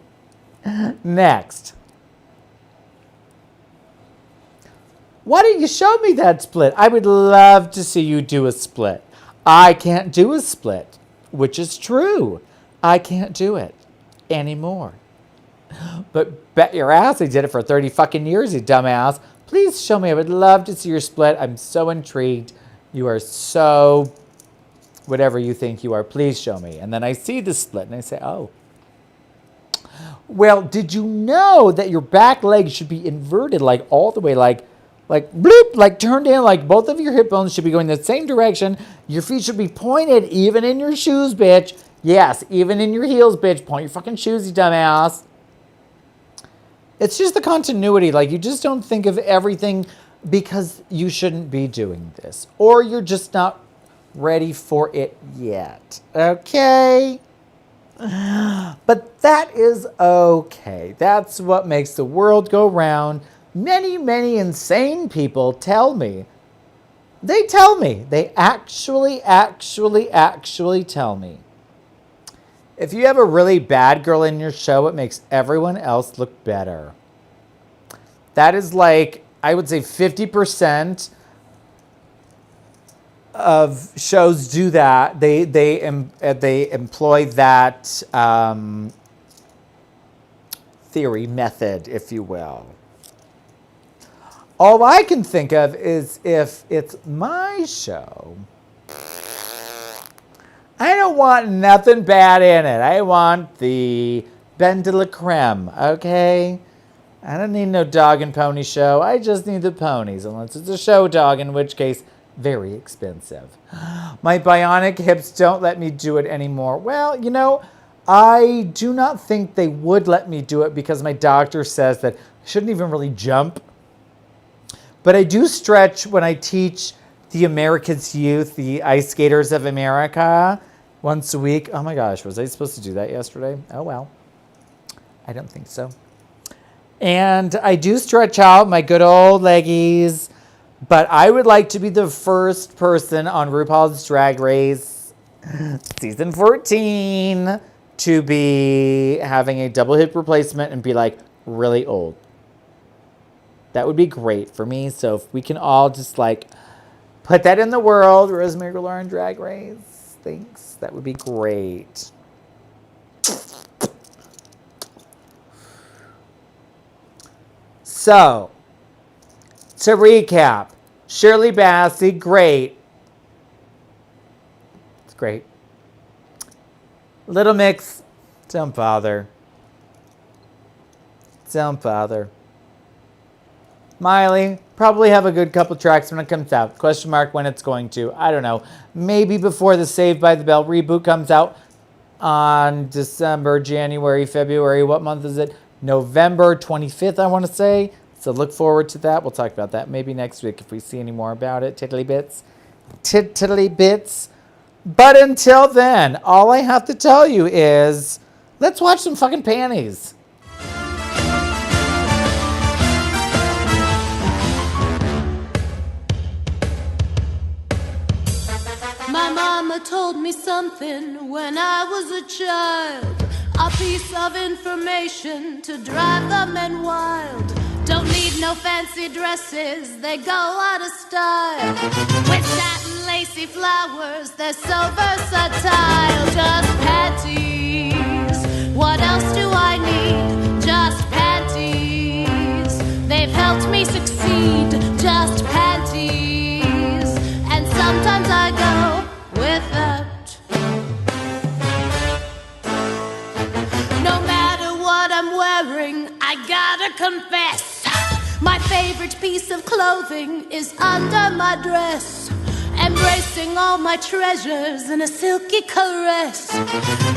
[SPEAKER 2] Next. Why don't you show me that split? I would love to see you do a split. I can't do a split, which is true. I can't do it anymore. But bet your ass I did it for 30 fucking years, you dumbass. Please show me. I would love to see your split. I'm so intrigued. You are so whatever you think you are. Please show me. And then I see the split and I say, oh. Well, did you know that your back leg should be inverted like all the way like bloop, like turned in, like both of your hip bones should be going the same direction. Your feet should be pointed even in your shoes, bitch. Yes, even in your heels, bitch. Point your fucking shoes, you dumbass. It's just the continuity. Like, you just don't think of everything because you shouldn't be doing this. Or you're just not ready for it yet. Okay? But that is okay. That's what makes the world go round. Many, many insane people tell me. They tell me. They actually tell me. If you have a really bad girl in your show, it makes everyone else look better. That is like, I would say 50% of shows do that. They employ that theory, method, if you will. All I can think of is if it's my show, I don't want nothing bad in it. I want the Ben de la creme, okay? I don't need no dog and pony show. I just need the ponies, unless it's a show dog, in which case, very expensive. My bionic hips don't let me do it anymore. Well, I do not think they would let me do it because my doctor says that I shouldn't even really jump. But I do stretch when I teach the America's Youth, the Ice Skaters of America, once a week. Oh my gosh, was I supposed to do that yesterday? Oh well. I don't think so. And I do stretch out my good old leggies But I would like to be the first person on RuPaul's Drag Race season 14 to be having a double hip replacement and be like really old. That would be great for me. So if we can all just like put that in the world, Rosemary Realness on Drag Race. Thanks. That would be great. So, to recap, Shirley Bassey, great. It's great. Little Mix, don't bother. Don't bother. Miley, probably have a good couple tracks when it comes out. Question mark when it's going to. I don't know. Maybe before the Saved by the Bell reboot comes out on December, January, February. What month is it? November 25th, I want to say. So look forward to that. We'll talk about that maybe next week if we see any more about it. Tiddly bits. Tiddly bits. But until then, all I have to tell you is let's watch some fucking panties.
[SPEAKER 6] My mama told me something when I was a child. A piece of information to drive the men wild. Don't need no fancy dresses, they go out of style. With satin lacy flowers, they're so versatile. Just panties, what else do I need? Just panties, they've helped me succeed. Just panties, and sometimes I go without. No matter what I'm wearing, I gotta confess, my favorite piece of clothing is under my dress, embracing all my treasures in a silky caress.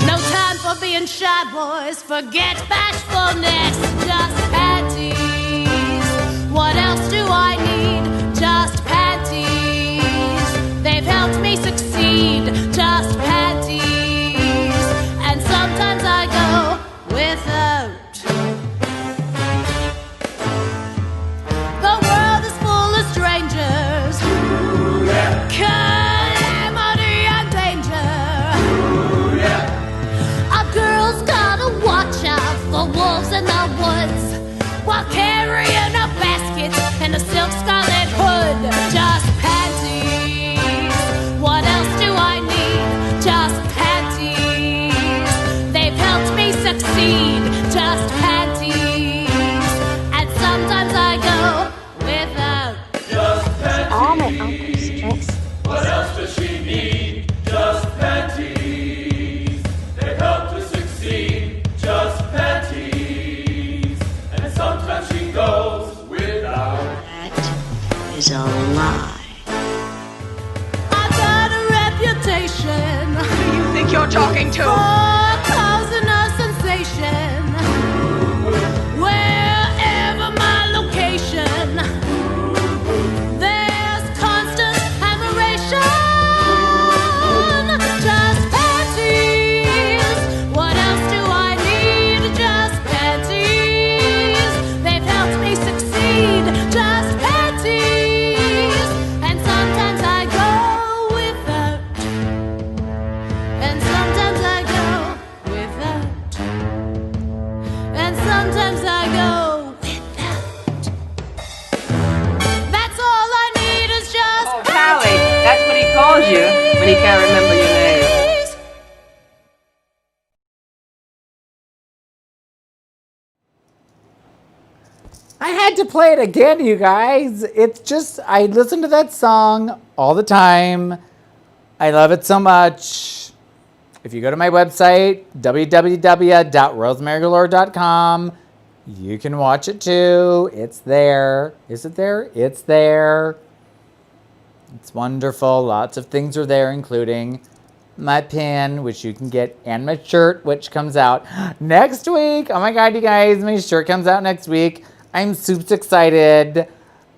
[SPEAKER 6] No time for being shy, boys, forget bashfulness. Just panties, what else do I need? Just panties, they've helped me succeed. Just panties, and sometimes I go without. The world is full of strangers, calamity and danger. A girl's gotta watch out for wolves in the woods while carrying a basket and a silk scarlet hood. Just panties, what else do I need? Just panties, they've helped me succeed. Just panties, and sometimes I go without.
[SPEAKER 3] All my uncle's tricks.
[SPEAKER 7] What else does she need? Just panties. They help to succeed. Just panties. And sometimes she goes without.
[SPEAKER 5] That is a lie.
[SPEAKER 6] I've got a reputation
[SPEAKER 4] Who do you think you're talking to?
[SPEAKER 6] for causing a sensation. Wherever my location, there's constant admiration. Just panties, what else do I need? Just panties, they've helped me succeed. Just panties, and sometimes I go without. And sometimes I go without. And sometimes I go without. That's all I need is just
[SPEAKER 4] Oh, Callie, that's what he calls you when he can't remember your name.
[SPEAKER 6] panties.
[SPEAKER 2] I had to play it again, you guys. It's just, I listen to that song all the time. I love it so much. If you go to my website, www.rosemarygalore.com, you can watch it too. It's there. Is it there? It's there. It's wonderful. Lots of things are there, including my pin, which you can get, and my shirt, which comes out next week. Oh my God, you guys, my shirt comes out next week. I'm super excited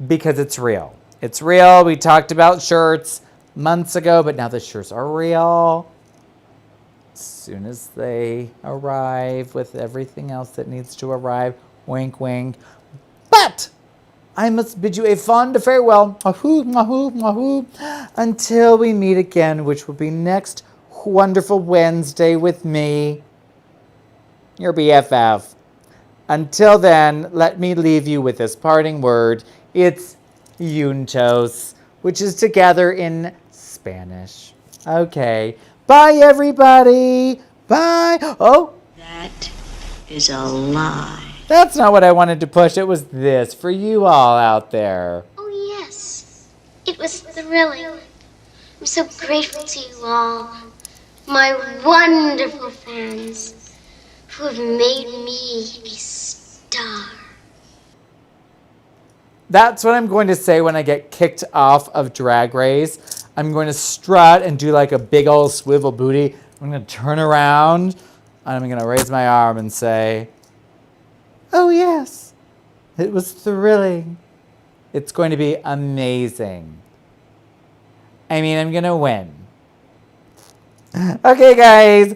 [SPEAKER 2] because it's real. It's real. We talked about shirts months ago, but now the shirts are real. As soon as they arrive with everything else that needs to arrive, wink, wink. But I must bid you a fond farewell. Mahoo, mahoo, mahoo. Until we meet again, which will be next wonderful Wednesday with me, your BFF. Until then, let me leave you with this parting word. It's Juntos, which is together in Spanish. Okay. Bye, everybody. Bye. Oh,
[SPEAKER 5] That is a lie.
[SPEAKER 2] that's not what I wanted to push. It was this for you all out there.
[SPEAKER 3] Oh, yes. It was thrilling. I'm so grateful to you all, my wonderful fans, who have made me a star.
[SPEAKER 2] That's what I'm going to say when I get kicked off of Drag Race. I'm going to strut and do like a big old swivel booty. I'm going to turn around and I'm going to raise my arm and say, oh yes, it was thrilling. It's going to be amazing. I mean, I'm going to win. Okay, guys,